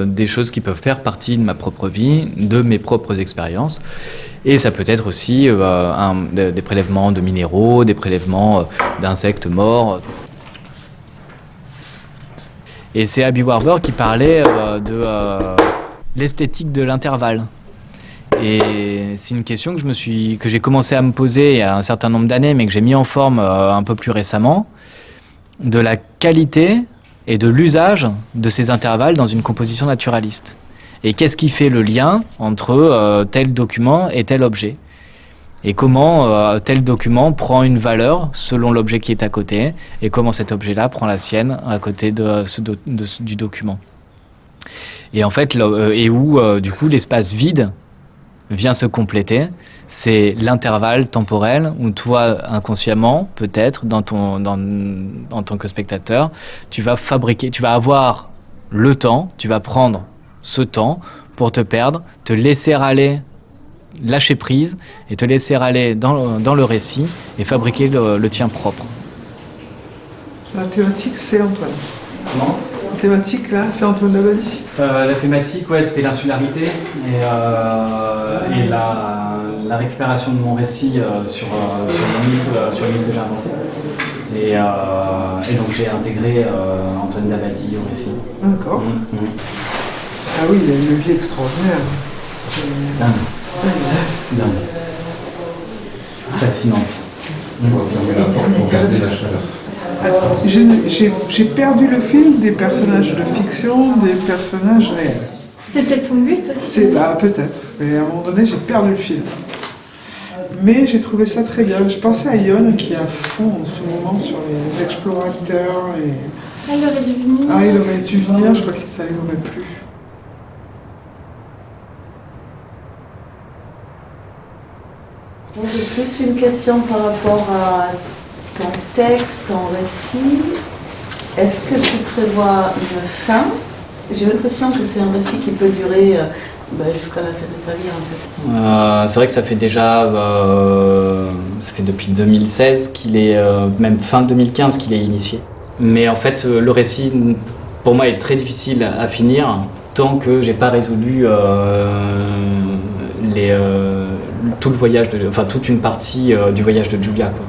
des choses qui peuvent faire partie de ma propre vie, de mes propres expériences. Et ça peut être aussi des prélèvements de minéraux, des prélèvements d'insectes morts. Et c'est Aby Warburg qui parlait de l'esthétique de l'intervalle. Et c'est une question que j'ai commencé à me poser il y a un certain nombre d'années, mais que j'ai mis en forme un peu plus récemment, de la qualité et de l'usage de ces intervalles dans une composition naturaliste. Et qu'est-ce qui fait le lien entre tel document et tel objet? Et comment tel document prend une valeur selon l'objet qui est à côté, et comment cet objet-là prend la sienne à côté du document. Et en fait, du coup l'espace vide vient se compléter, c'est l'intervalle temporel où toi, inconsciemment, peut-être, en tant que spectateur, tu vas avoir le temps, tu vas prendre ce temps pour te perdre, te laisser aller, lâcher prise, et te laisser aller dans le récit et fabriquer le tien propre. La thématique, c'est Antoine. Comment ? La thématique, là, c'est Antoine Dabadi. La thématique, ouais, c'était l'insularité et la récupération de mon récit sur le mythe que j'ai inventé. Et donc j'ai intégré Antoine Dabadi au récit. D'accord. Ah oui, il a une vie extraordinaire. Dingue. Fascinante. Regarder la chaleur. J'ai perdu le fil des personnages de fiction, des personnages réels. C'était peut-être son but aussi. Peut-être, mais à un moment donné, j'ai perdu le fil. Mais j'ai trouvé ça très bien. Je pensais à Yon qui est à fond en ce moment sur les explorateurs. Il aurait dû venir. Ah, il aurait dû venir, je crois que ça lui aurait plu. J'ai plus une question par rapport à ton texte, ton récit. Est-ce que tu prévois une fin? J'ai l'impression que c'est un récit qui peut durer jusqu'à la fin de ta vie en fait. C'est vrai que ça fait déjà, ça fait depuis 2016 qu'il est, même fin 2015 qu'il est initié. Mais en fait, le récit, pour moi, est très difficile à finir tant que j'ai pas résolu tout le voyage, toute une partie du voyage de Julia, quoi.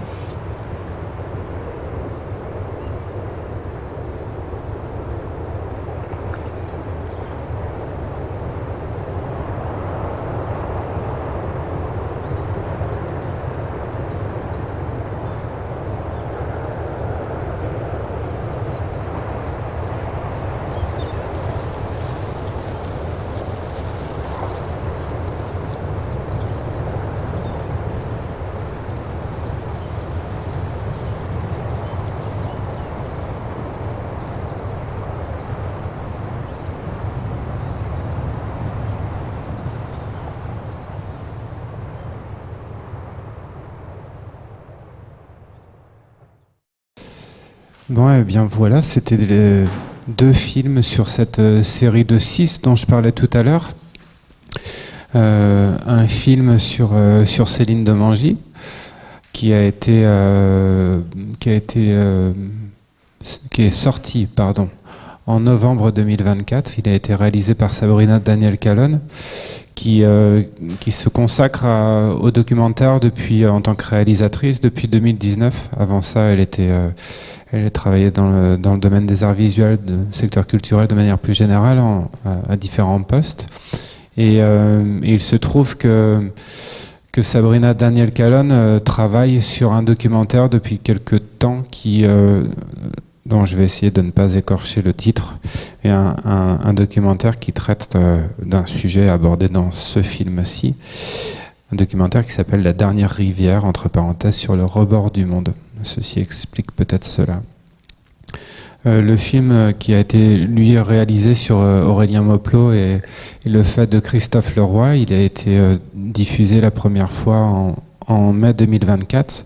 Bon, eh bien voilà, c'était les 2 films sur cette série de 6 dont je parlais tout à l'heure. Un film sur Céline Demangy qui est sorti en novembre 2024. Il a été réalisé par Sabrina Daniel-Callon qui se consacre au documentaire en tant que réalisatrice depuis 2019. Avant ça, elle travaillait dans le domaine des arts visuels, du secteur culturel de manière plus générale, à différents postes. Et il se trouve que Sabrina Daniel-Callon travaille sur un documentaire depuis quelque temps dont je vais essayer de ne pas écorcher le titre, et un documentaire qui traite d'un sujet abordé dans ce film-ci, un documentaire qui s'appelle La dernière rivière, entre parenthèses, sur le rebord du monde. Ceci explique peut-être cela. Le film qui a été, lui, réalisé sur Aurélien Mauplot et le fait de Christophe Leroy, il a été diffusé la première fois en mai 2024.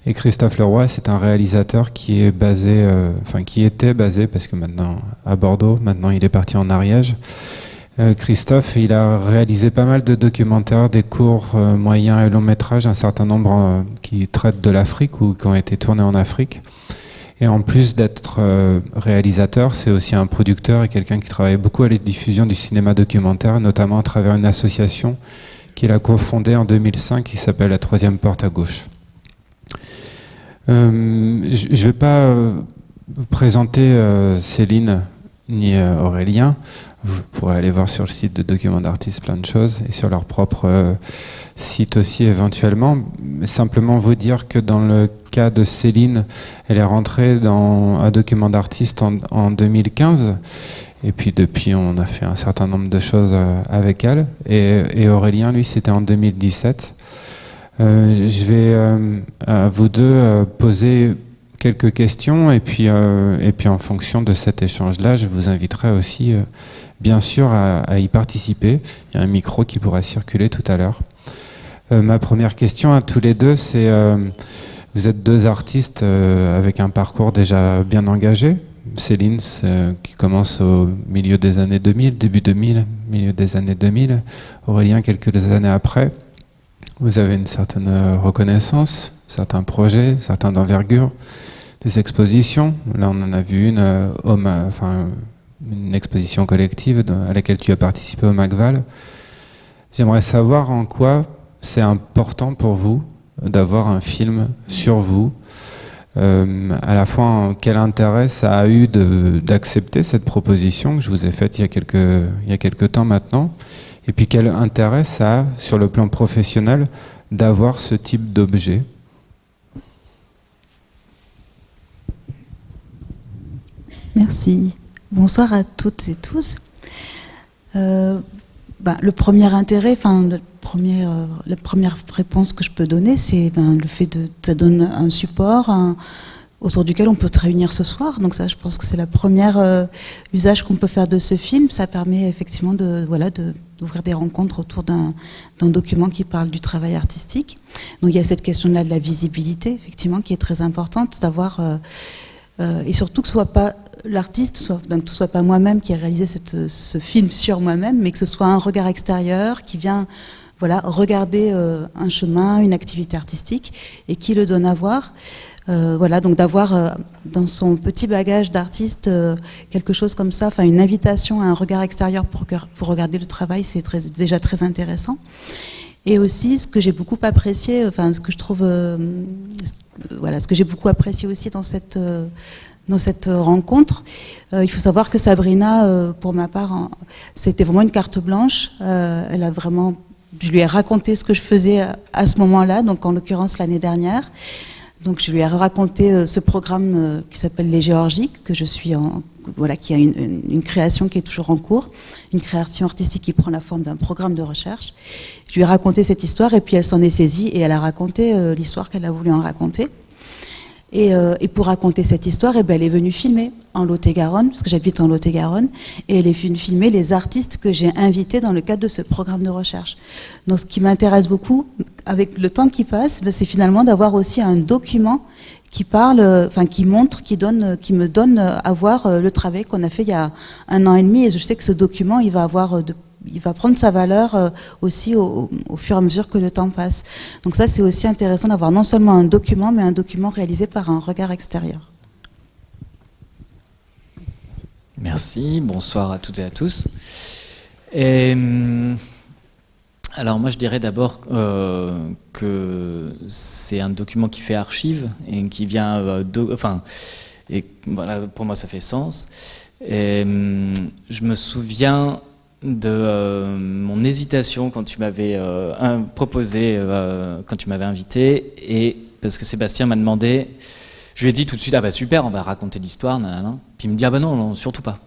Et Christophe Leroy, c'est un réalisateur qui est qui était basé, parce que maintenant à Bordeaux, maintenant il est parti en Ariège. Christophe, il a réalisé pas mal de documentaires, des courts, moyens et longs métrages, un certain nombre qui traitent de l'Afrique ou qui ont été tournés en Afrique. Et en plus d'être réalisateur, c'est aussi un producteur et quelqu'un qui travaille beaucoup à la diffusion du cinéma documentaire, notamment à travers une association qu'il a cofondée en 2005 qui s'appelle La Troisième Porte à Gauche. Je ne vais pas vous présenter Céline ni Aurélien. Vous pourrez aller voir sur le site de Documents d'Artistes plein de choses et sur leur propre site aussi éventuellement. Mais simplement vous dire que dans le cas de Céline, elle est rentrée dans un Document d'Artistes en 2015. Et puis depuis, on a fait un certain nombre de choses avec elle. Et Aurélien, lui, c'était en 2017. Je vais à vous deux poser quelques questions et puis en fonction de cet échange-là, je vous inviterai aussi bien sûr à y participer. Il y a un micro qui pourra circuler tout à l'heure. Ma première question à tous les deux, c'est vous êtes 2 artistes avec un parcours déjà bien engagé. Céline, qui commence au milieu des années 2000, début 2000, milieu des années 2000. Aurélien, quelques années après. Vous avez une certaine reconnaissance, certains projets, certains d'envergure, des expositions. Là, on en a vu une exposition collective à laquelle tu as participé au MACVAL. J'aimerais savoir en quoi c'est important pour vous d'avoir un film sur vous. À la fois, quel intérêt ça a eu d'accepter cette proposition que je vous ai faite il y a quelques temps maintenant. Et puis quel intérêt ça a, sur le plan professionnel, d'avoir ce type d'objet ? Merci. Bonsoir à toutes et tous. Le premier intérêt, la première réponse que je peux donner, c'est le fait que ça donne un support autour duquel on peut se réunir ce soir. Donc ça, je pense que c'est la première usage qu'on peut faire de ce film. Ça permet effectivement d'ouvrir des rencontres autour d'un document qui parle du travail artistique. Donc il y a cette question-là de la visibilité, effectivement, qui est très importante, d'avoir et surtout que ce soit pas l'artiste, donc que ce soit pas moi-même qui ai réalisé ce film sur moi-même, mais que ce soit un regard extérieur qui vient regarder un chemin, une activité artistique et qui le donne à voir. Donc d'avoir dans son petit bagage d'artiste quelque chose comme ça, une invitation à un regard extérieur pour regarder le travail, c'est déjà très intéressant. Et aussi, ce que j'ai beaucoup apprécié, ce que j'ai beaucoup apprécié aussi dans cette rencontre, il faut savoir que Sabrina, pour ma part, c'était vraiment une carte blanche. Je lui ai raconté ce que je faisais à ce moment-là, donc en l'occurrence l'année dernière. Donc je lui ai raconté ce programme qui s'appelle Les Géorgiques, que je suis qui a une création qui est toujours en cours, une création artistique qui prend la forme d'un programme de recherche. Je lui ai raconté cette histoire et puis elle s'en est saisie et elle a raconté l'histoire qu'elle a voulu en raconter. Et pour raconter cette histoire, elle est venue filmer en Lot-et-Garonne, parce que j'habite en Lot-et-Garonne, et elle est venue filmer les artistes que j'ai invités dans le cadre de ce programme de recherche. Donc ce qui m'intéresse beaucoup, avec le temps qui passe, c'est finalement d'avoir aussi un document qui parle, qui montre, qui me donne à voir le travail qu'on a fait il y a 1 an et demi, et je sais que ce document, il va prendre sa valeur aussi au fur et à mesure que le temps passe. Donc ça, c'est aussi intéressant d'avoir non seulement un document, mais un document réalisé par un regard extérieur. Merci, bonsoir à toutes et à tous. Alors moi je dirais d'abord que c'est un document qui fait archive et qui vient et voilà, pour moi ça fait sens. Je me souviens de mon hésitation quand tu m'avais proposé, quand tu m'avais invité, et parce que Sébastien m'a demandé, je lui ai dit tout de suite, ah bah super, on va raconter l'histoire, nanana. Puis il me dit, ah bah non, surtout pas.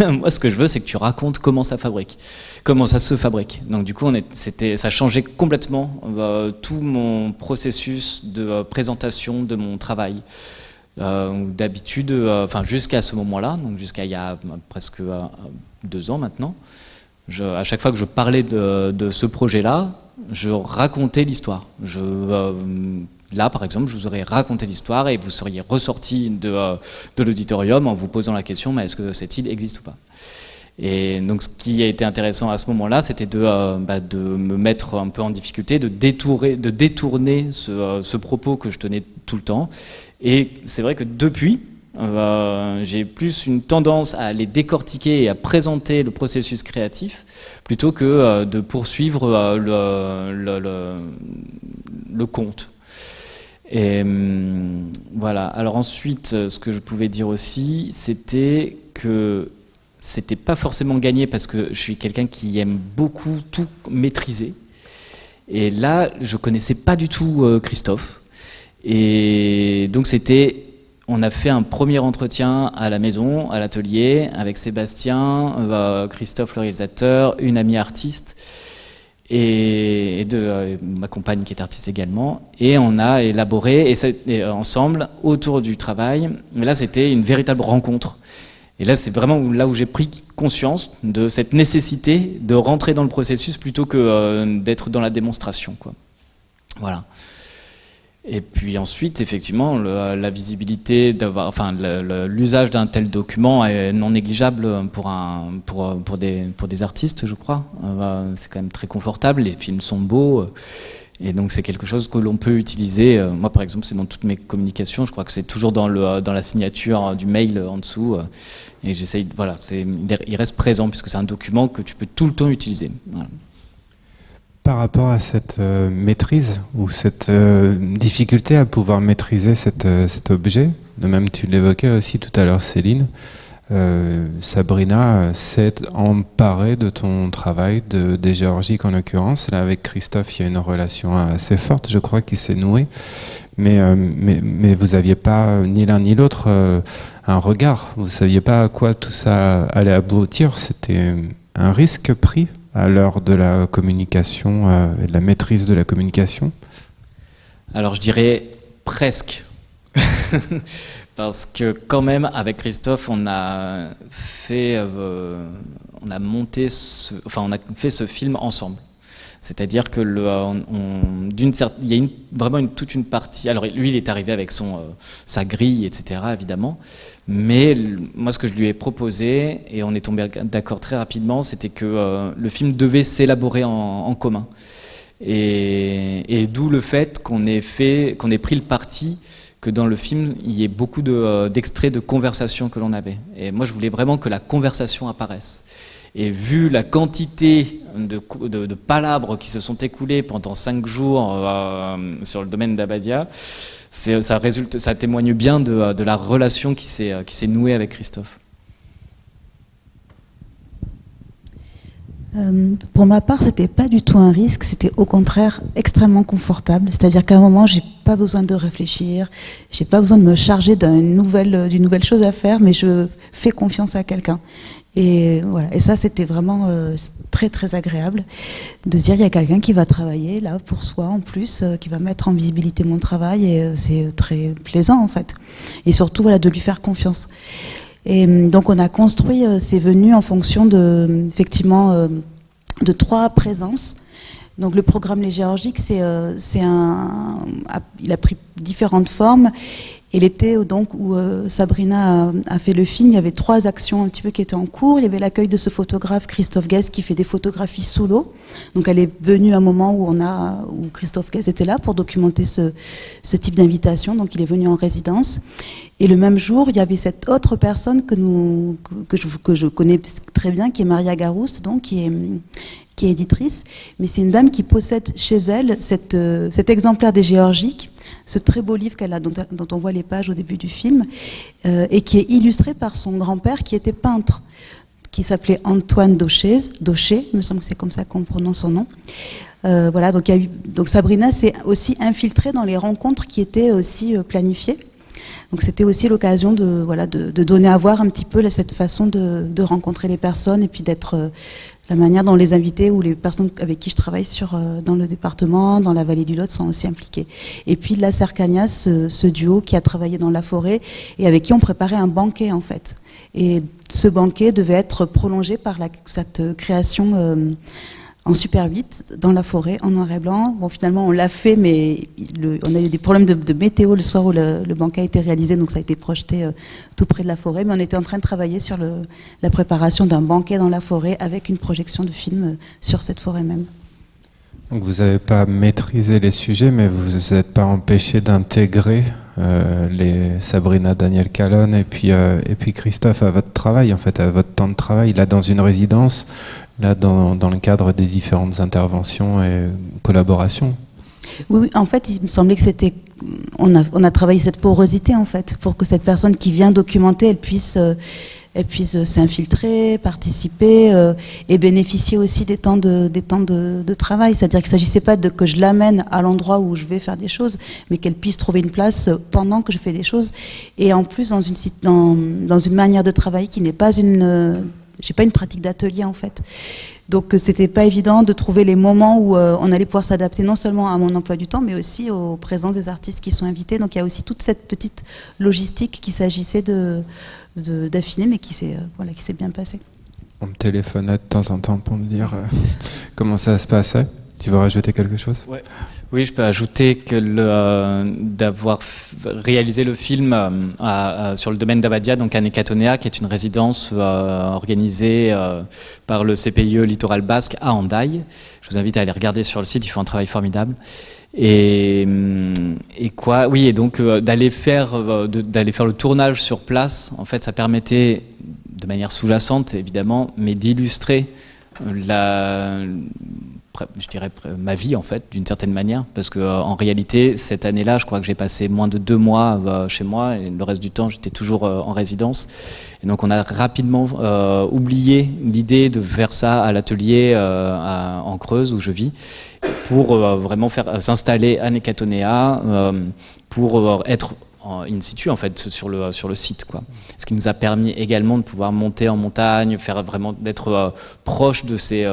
Moi ce que je veux, c'est que tu racontes comment ça se fabrique. Donc du coup, ça changeait complètement tout mon processus de présentation de mon travail. D'habitude, jusqu'à ce moment-là, donc jusqu'à il y a presque 2 ans maintenant, à chaque fois que je parlais de ce projet-là, je racontais l'histoire. Là, par exemple, je vous aurais raconté l'histoire et vous seriez ressorti de l'auditorium en vous posant la question, mais est-ce que cette île existe ou pas? Et donc ce qui a été intéressant à ce moment-là, c'était de me mettre un peu en difficulté, de détourner ce propos que je tenais tout le temps. Et c'est vrai que depuis, j'ai plus une tendance à aller décortiquer et à présenter le processus créatif plutôt que de poursuivre le conte. Et voilà. Alors ensuite, ce que je pouvais dire aussi, c'était que c'était pas forcément gagné parce que je suis quelqu'un qui aime beaucoup tout maîtriser. Et là, je connaissais pas du tout Christophe. Et donc on a fait un premier entretien à la maison, à l'atelier, avec Sébastien, Christophe le réalisateur, une amie artiste, et ma compagne qui est artiste également, et on a élaboré ensemble autour du travail. Mais là, c'était une véritable rencontre. Et là, c'est vraiment là où j'ai pris conscience de cette nécessité de rentrer dans le processus plutôt que d'être dans la démonstration, quoi. Voilà. Et puis ensuite, effectivement, la visibilité l'usage d'un tel document est non négligeable pour des artistes, je crois. C'est quand même très confortable, les films sont beaux, et donc c'est quelque chose que l'on peut utiliser. Moi, par exemple, c'est dans toutes mes communications, je crois que c'est toujours dans la signature du mail en dessous, et j'essaye, voilà, il reste présent puisque c'est un document que tu peux tout le temps utiliser. Voilà. Par rapport à cette maîtrise ou cette difficulté à pouvoir maîtriser cet objet, de même tu l'évoquais aussi tout à l'heure Céline, Sabrina s'est emparée de ton travail, des géorgiques en l'occurrence. Là avec Christophe il y a une relation assez forte je crois qui s'est nouée, mais vous n'aviez pas ni l'un ni l'autre un regard, vous ne saviez pas à quoi tout ça allait aboutir, c'était un risque pris à l'heure de la communication et de la maîtrise de la communication? Alors je dirais presque. Parce que quand même, avec Christophe, on a fait ce film ensemble. C'est-à-dire que il y a vraiment toute une partie. Alors lui, il est arrivé avec sa grille, etc. évidemment. Mais moi, ce que je lui ai proposé, et on est tombé d'accord très rapidement, c'était que le film devait s'élaborer en commun. Et d'où le fait qu'on ait pris le parti que dans le film, il y ait beaucoup d'extraits de conversations que l'on avait. Et moi, je voulais vraiment que la conversation apparaisse. Et vu la quantité de palabres qui se sont écoulées pendant 5 jours sur le domaine d'Abadia, ça témoigne bien de la relation qui s'est nouée avec Christophe. Pour ma part, c'était pas du tout un risque, c'était au contraire extrêmement confortable. C'est-à-dire qu'à un moment, j'ai pas besoin de réfléchir, j'ai pas besoin de me charger d'une nouvelle chose à faire, mais je fais confiance à quelqu'un. Et voilà. Et ça, c'était vraiment très très agréable de se dire il y a quelqu'un qui va travailler là pour soi en plus, qui va mettre en visibilité mon travail et c'est très plaisant en fait. Et surtout voilà, de lui faire confiance. Et donc on a construit ces venues en fonction effectivement de 3 présences. Donc le programme Les Géorgiques, il a pris différentes formes. Et l'été donc, où Sabrina a fait le film, il y avait 3 actions un petit peu qui étaient en cours. Il y avait l'accueil de ce photographe Christophe Guest qui fait des photographies sous l'eau. Donc elle est venue à un moment où Christophe Guest était là pour documenter ce type d'invitation. Donc il est venu en résidence. Et le même jour, il y avait cette autre personne que je connais très bien, qui est Maria Garouste, donc qui est éditrice, mais c'est une dame qui possède chez elle cet exemplaire des Géorgiques, ce très beau livre qu'elle a, dont on voit les pages au début du film, et qui est illustré par son grand-père qui était peintre, qui s'appelait Antoine Daucher, il me semble que c'est comme ça qu'on prononce son nom. Voilà, donc Sabrina s'est aussi infiltrée dans les rencontres qui étaient aussi planifiées. Donc c'était aussi l'occasion de donner à voir un petit peu cette façon de rencontrer les personnes et puis d'être la manière dont les invités ou les personnes avec qui je travaille dans le département, dans la vallée du Lot, sont aussi impliqués. Et puis la Cercagnas, ce duo qui a travaillé dans la forêt et avec qui on préparait un banquet en fait. Et ce banquet devait être prolongé par cette création en Super 8, dans la forêt, en noir et blanc. Bon, finalement, on l'a fait, mais on a eu des problèmes de météo le soir où le banquet a été réalisé, donc ça a été projeté tout près de la forêt. Mais on était en train de travailler sur la préparation d'un banquet dans la forêt avec une projection de film sur cette forêt même. Donc vous n'avez pas maîtrisé les sujets, mais vous vous êtes pas empêché d'intégrer les Sabrina Daniel Calonne et puis Christophe à votre travail, en fait, à votre temps de travail, là dans une résidence, là dans le cadre des différentes interventions et collaborations. Oui, en fait, il me semblait que on a travaillé cette porosité en fait, pour que cette personne qui vient documenter, elle puisse s'infiltrer, participer et bénéficier aussi des temps de travail. C'est-à-dire qu'il ne s'agissait pas que je l'amène à l'endroit où je vais faire des choses, mais qu'elle puisse trouver une place pendant que je fais des choses. Et en plus, dans une manière de travail qui n'est pas j'ai pas une pratique d'atelier en fait. Donc c'était pas évident de trouver les moments où on allait pouvoir s'adapter non seulement à mon emploi du temps, mais aussi aux présences des artistes qui sont invités. Donc il y a aussi toute cette petite logistique qu'il s'agissait d'affiner, mais qui s'est bien passée. On me téléphonait de temps en temps pour me dire comment ça se passait. Tu veux rajouter quelque chose ? Ouais. Oui, je peux ajouter que d'avoir réalisé le film sur le domaine d'Abadia, donc à Nécatonea, qui est une résidence organisée par le CPIE Littoral Basque à Hendaye. Je vous invite à aller regarder sur le site, ils font un travail formidable. Et donc d'aller faire le tournage sur place, en fait, ça permettait, de manière sous-jacente évidemment, mais d'illustrer je dirais ma vie en fait, d'une certaine manière, parce que en réalité cette année-là, je crois que j'ai passé moins de 2 mois chez moi et le reste du temps j'étais toujours en résidence. Et donc on a rapidement oublié l'idée de faire ça à l'atelier en Creuse où je vis, pour vraiment s'installer à Nécatonea, pour être in situ en fait sur le site, quoi. Ce qui nous a permis également de pouvoir monter en montagne, d'être proche de ces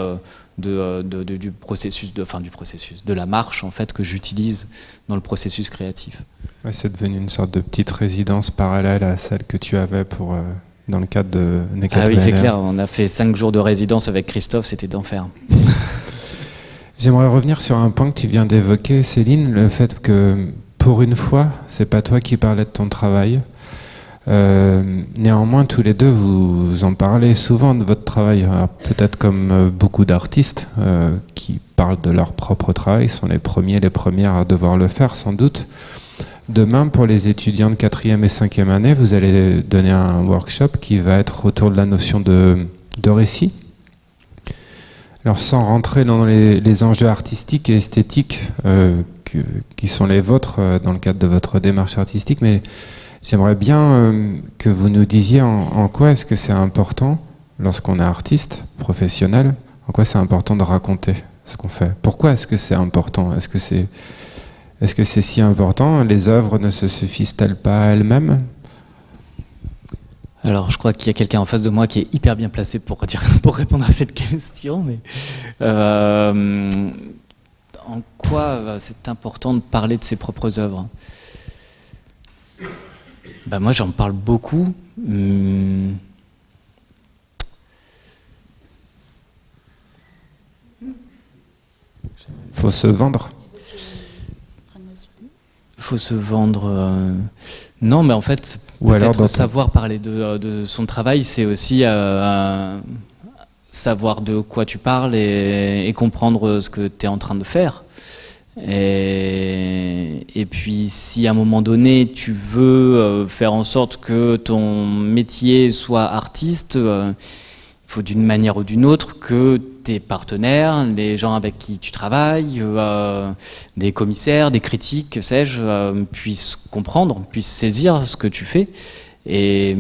du processus de la marche en fait que j'utilise dans le processus créatif. Ouais, c'est devenu une sorte de petite résidence parallèle à celle que tu avais dans le cadre de Nécatonea. Ah oui, c'est clair, on a fait 5 jours de résidence avec Christophe, c'était d'enfer. J'aimerais revenir sur un point que tu viens d'évoquer, Céline, le fait que pour une fois, c'est pas toi qui parlais de ton travail. Néanmoins, tous les deux, vous en parlez souvent de votre travail. Alors, peut-être comme beaucoup d'artistes qui parlent de leur propre travail, sont les premières à devoir le faire, sans doute. Demain, pour les étudiants de 4e et 5e année, vous allez donner un workshop qui va être autour de la notion de récit. Alors, sans rentrer dans les enjeux artistiques et esthétiques qui sont les vôtres dans le cadre de votre démarche artistique, mais j'aimerais bien que vous nous disiez en quoi est-ce que c'est important, lorsqu'on est artiste, professionnel, en quoi c'est important de raconter ce qu'on fait. Pourquoi est-ce que c'est important ? Est-ce que c'est si important ? Les œuvres ne se suffisent-elles pas à elles-mêmes ? Alors, je crois qu'il y a quelqu'un en face de moi qui est hyper bien placé pour répondre à cette question. Mais en quoi c'est important de parler de ses propres œuvres ? Moi, j'en parle beaucoup. Faut se vendre. Faut se vendre. Non, mais en fait, peut-être savoir parler de son travail, c'est aussi savoir de quoi tu parles et comprendre ce que tu es en train de faire. Et puis, si à un moment donné, tu veux faire en sorte que ton métier soit artiste, il faut d'une manière ou d'une autre que tes partenaires, les gens avec qui tu travailles, des commissaires, des critiques, que sais-je, puissent comprendre, puissent saisir ce que tu fais. Et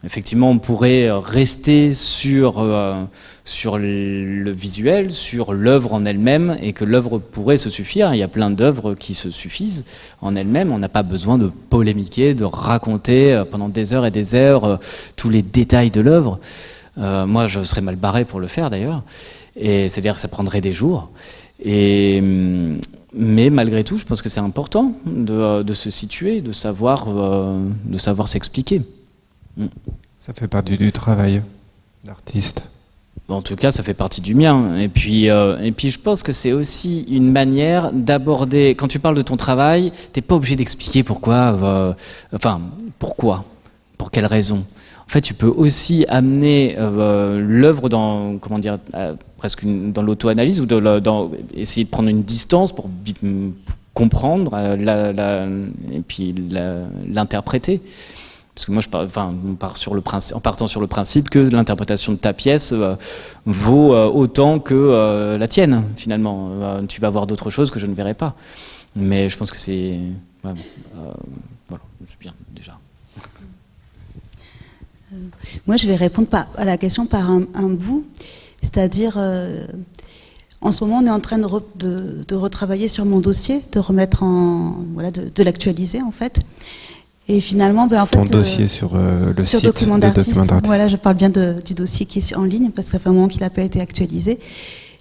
effectivement, on pourrait rester sur le visuel, sur l'œuvre en elle-même, et que l'œuvre pourrait se suffire. Il y a plein d'œuvres qui se suffisent en elles-mêmes. On n'a pas besoin de polémiquer, de raconter pendant des heures et des heures tous les détails de l'œuvre. Moi, je serais mal barré pour le faire d'ailleurs, et c'est-à-dire que ça prendrait des jours. Mais malgré tout, je pense que c'est important de se situer, de savoir s'expliquer. Ça fait partie du travail d'artiste. En tout cas, ça fait partie du mien. Et puis, je pense que c'est aussi une manière d'aborder. Quand tu parles de ton travail, t'es pas obligé d'expliquer pourquoi. Pourquoi, pour quelle raison. En fait, tu peux aussi amener l'œuvre dans, presque dans l'auto-analyse ou essayer de prendre une distance pour comprendre et puis l'interpréter. Parce que moi, en partant sur le principe que l'interprétation de ta pièce vaut autant que la tienne, finalement. Tu vas voir d'autres choses que je ne verrai pas. Mais je pense que c'est... voilà, c'est bien, déjà. Moi, je vais répondre à la question par un bout, c'est-à-dire, en ce moment, on est en train de retravailler sur mon dossier, de remettre de l'actualiser en fait. Et finalement, ton dossier sur le sur site Documents d'artistes. Voilà, je parle bien du dossier qui est en ligne parce que ça fait un moment qu'il n'a pas été actualisé.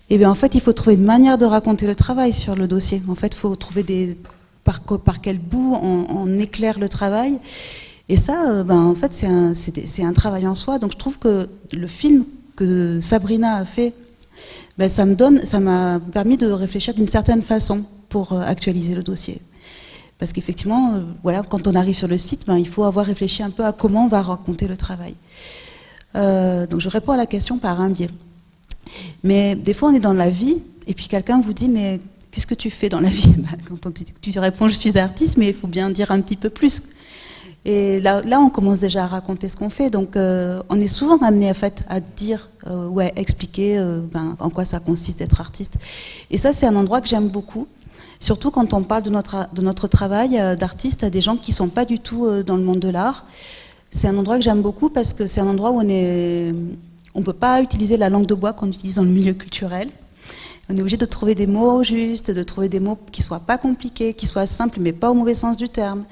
Et bien en fait, il faut trouver une manière de raconter le travail sur le dossier. En fait, il faut trouver par quel bout on éclaire le travail. Et ça, en fait, c'est un travail en soi. Donc je trouve que le film que Sabrina a fait, ça m'a permis de réfléchir d'une certaine façon pour actualiser le dossier. Parce qu'effectivement, quand on arrive sur le site, il faut avoir réfléchi un peu à comment on va raconter le travail. Donc je réponds à la question par un biais. Mais des fois, on est dans la vie, et puis quelqu'un vous dit, mais qu'est-ce que tu fais dans la vie ? Quand tu réponds, je suis artiste, mais il faut bien dire un petit peu plus. Et là, on commence déjà à raconter ce qu'on fait. Donc, on est souvent amené à dire, expliquer en quoi ça consiste d'être artiste. Et ça, c'est un endroit que j'aime beaucoup. Surtout quand on parle de notre travail d'artiste à des gens qui ne sont pas du tout dans le monde de l'art. C'est un endroit que j'aime beaucoup parce que c'est un endroit où on ne peut pas utiliser la langue de bois qu'on utilise dans le milieu culturel. On est obligé de trouver des mots justes, de trouver des mots qui ne soient pas compliqués, qui soient simples, mais pas au mauvais sens du terme.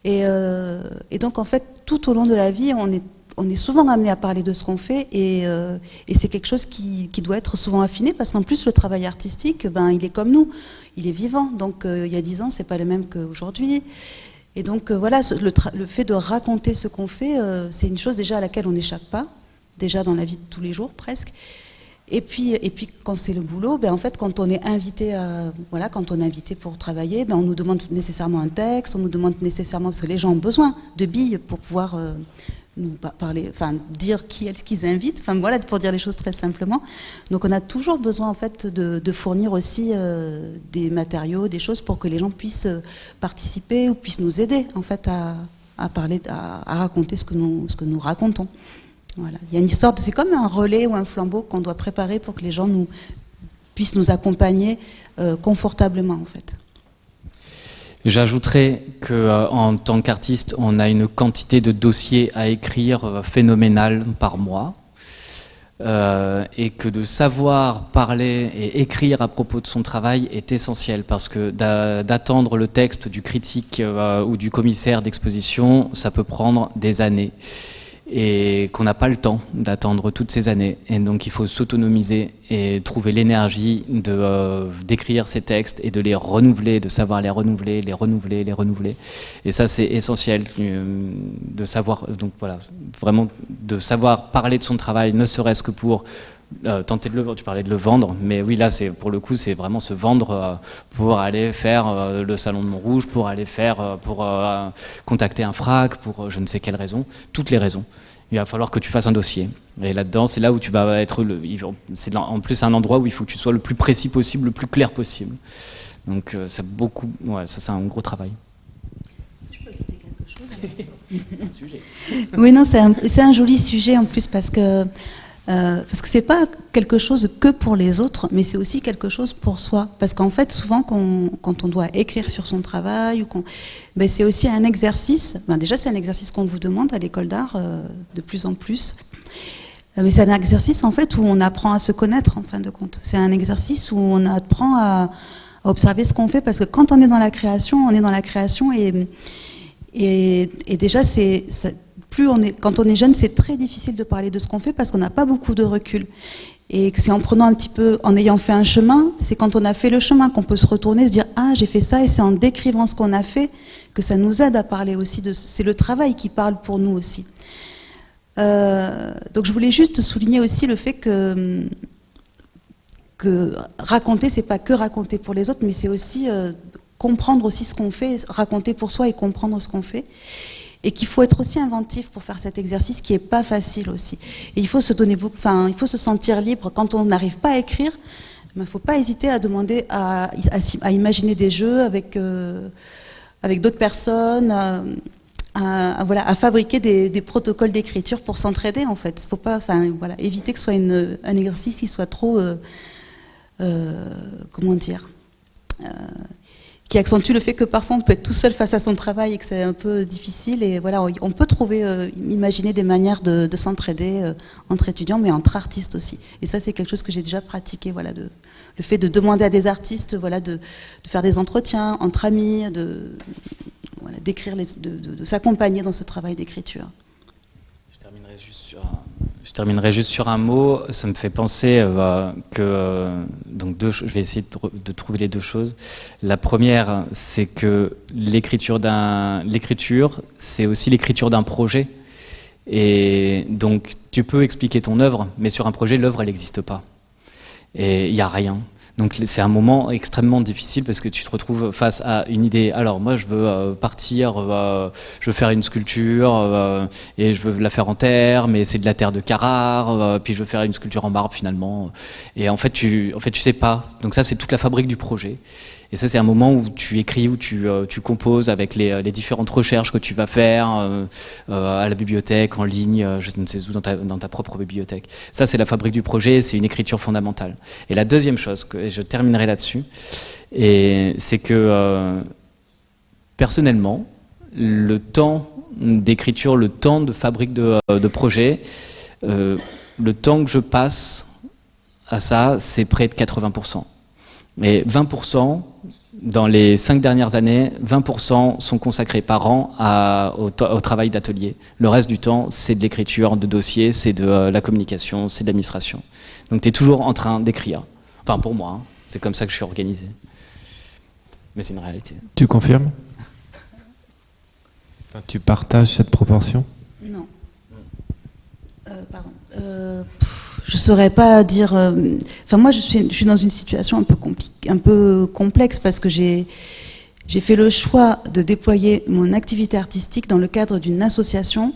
Et donc, en fait, tout au long de la vie, on est souvent amené à parler de ce qu'on fait et c'est quelque chose qui doit être souvent affiné parce qu'en plus, le travail artistique, il est comme nous, il est vivant. Donc, il y a 10 ans, c'est pas le même qu'aujourd'hui. Et donc, le fait de raconter ce qu'on fait, c'est une chose déjà à laquelle on n'échappe pas, déjà dans la vie de tous les jours presque. Et puis quand c'est le boulot, en fait, quand on est invité pour travailler, on nous demande nécessairement un texte, on nous demande nécessairement, parce que les gens ont besoin de billes pour pouvoir nous parler, dire qui est-ce qu'ils invitent, pour dire les choses très simplement. Donc on a toujours besoin en fait de fournir aussi des matériaux, des choses pour que les gens puissent participer ou puissent nous aider en fait à parler, à raconter ce que nous racontons. Voilà. Il y a une histoire c'est comme un relais ou un flambeau qu'on doit préparer pour que les gens puissent nous accompagner confortablement en fait. J'ajouterais qu'en tant qu'artiste, on a une quantité de dossiers à écrire phénoménale par mois et que de savoir parler et écrire à propos de son travail est essentiel parce que d'attendre le texte du critique ou du commissaire d'exposition, ça peut prendre des années. et qu'on n'a pas le temps d'attendre toutes ces années. Et donc il faut s'autonomiser et trouver l'énergie d'écrire ces textes et de les renouveler, de savoir les renouveler, les renouveler, les renouveler. Et ça, c'est essentiel de savoir, donc voilà, vraiment de savoir parler de son travail, ne serait-ce que pour tenter de le vendre. Tu parlais de le vendre, mais oui, là, pour le coup, c'est vraiment se vendre pour aller faire le salon de Montrouge, pour aller faire, pour contacter un FRAC, pour je ne sais quelle raison, toutes les raisons. Il va falloir que tu fasses un dossier. Et là-dedans, c'est là où tu vas être... c'est en plus un endroit où il faut que tu sois le plus précis possible, le plus clair possible. Donc ça c'est un gros travail. Si tu peux ajouter quelque chose. Un sujet. Oui, non, c'est un joli sujet en plus parce que c'est pas quelque chose que pour les autres, mais c'est aussi quelque chose pour soi. Parce qu'en fait, souvent, quand on doit écrire sur son travail, c'est aussi un exercice. Déjà, c'est un exercice qu'on vous demande à l'école d'art de plus en plus. Mais c'est un exercice en fait où on apprend à se connaître en fin de compte. C'est un exercice où on apprend à observer ce qu'on fait, parce que quand on est dans la création, et déjà quand on est jeune, c'est très difficile de parler de ce qu'on fait parce qu'on n'a pas beaucoup de recul. Et c'est en prenant un petit peu, en ayant fait un chemin, c'est quand on a fait le chemin qu'on peut se retourner, se dire « Ah, j'ai fait ça », et c'est en décrivant ce qu'on a fait que ça nous aide à parler aussi de... C'est le travail qui parle pour nous aussi. Donc je voulais juste souligner aussi le fait que raconter, c'est pas que raconter pour les autres, mais c'est aussi comprendre aussi ce qu'on fait, raconter pour soi et comprendre ce qu'on fait. Et qu'il faut être aussi inventif pour faire cet exercice qui est pas facile aussi. Et il faut se donner il faut se sentir libre. Quand on n'arrive pas à écrire, il ne faut pas hésiter à demander à imaginer des jeux avec d'autres personnes, à fabriquer des protocoles d'écriture pour s'entraider en fait. Il ne faut pas éviter que ce soit un exercice qui soit trop, qui accentue le fait que parfois on peut être tout seul face à son travail et que c'est un peu difficile. Et voilà, on peut imaginer des manières de s'entraider entre étudiants, mais entre artistes aussi. Et ça, c'est quelque chose que j'ai déjà pratiqué. Voilà, le fait de demander à des artistes, de faire des entretiens entre amis, d'écrire, de s'accompagner dans ce travail d'écriture. Je terminerai juste sur un mot. Ça me fait penser donc je vais essayer de trouver les deux choses. La première, c'est que l'écriture, c'est aussi l'écriture d'un projet. Et donc, tu peux expliquer ton œuvre, mais sur un projet, l'œuvre, elle n'existe pas. Et il n'y a rien. Donc c'est un moment extrêmement difficile parce que tu te retrouves face à une idée. Alors moi je veux partir, je veux faire une sculpture et je veux la faire en terre, mais c'est de la terre de Carrare, puis je veux faire une sculpture en marbre finalement. Et en fait tu sais pas. Donc ça c'est toute la fabrique du projet. Et ça c'est un moment où tu écris, où tu composes avec les différentes recherches que tu vas faire à la bibliothèque, en ligne, je ne sais où, dans ta propre bibliothèque. Ça c'est la fabrique du projet, c'est une écriture fondamentale. Et la deuxième chose, et je terminerai là-dessus, c'est que personnellement, le temps d'écriture, le temps de fabrique de projet, le temps que je passe à ça, c'est près de 80%. Mais 20%, dans les 5 dernières années, 20% sont consacrés par an au travail d'atelier. Le reste du temps, c'est de l'écriture, de dossiers, c'est de la communication, c'est de l'administration. Donc tu es toujours en train d'écrire. Enfin pour moi, c'est comme ça que je suis organisé. Mais c'est une réalité. Tu confirmes ? Tu partages cette proportion ? Non. Pardon. Je saurais pas dire. Moi, je suis dans une situation un peu complexe parce que j'ai fait le choix de déployer mon activité artistique dans le cadre d'une association,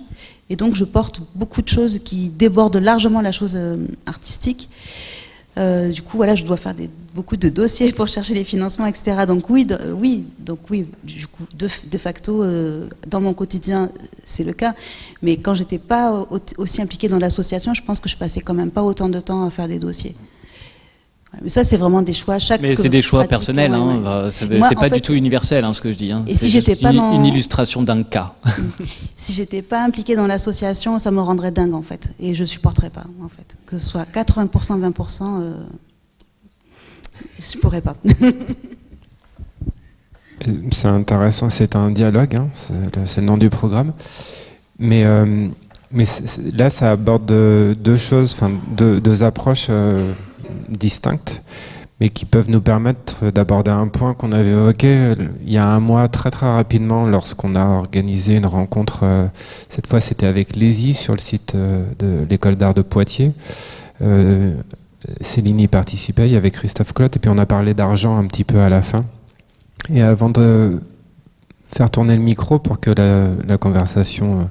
et donc je porte beaucoup de choses qui débordent largement la chose artistique. Du coup, voilà, je dois faire beaucoup de dossiers pour chercher les financements, etc. Donc oui, du coup, de facto, dans mon quotidien, c'est le cas. Mais quand j'étais pas aussi impliquée dans l'association, je pense que je passais quand même pas autant de temps à faire des dossiers. Mais ça, c'est vraiment des choix. Mais c'est des choix personnels. C'est pas du tout universel, ce que je dis. Et si j'étais pas une illustration d'un cas. Si j'étais pas impliquée dans l'association, ça me rendrait dingue en fait, et je supporterais pas en fait. Que ce soit 80%, 20%, je pourrais pas. C'est intéressant, c'est un dialogue, c'est le nom du programme. Mais Mais là, ça aborde deux choses, enfin deux approches distinctes, mais qui peuvent nous permettre d'aborder un point qu'on avait évoqué il y a un mois très très rapidement lorsqu'on a organisé une rencontre. Cette fois, c'était avec Lézy sur le site de l'École d'art de Poitiers. Céline y participait, il y avait Christophe Clotte, et puis on a parlé d'argent un petit peu à la fin. Et avant de faire tourner le micro pour que la conversation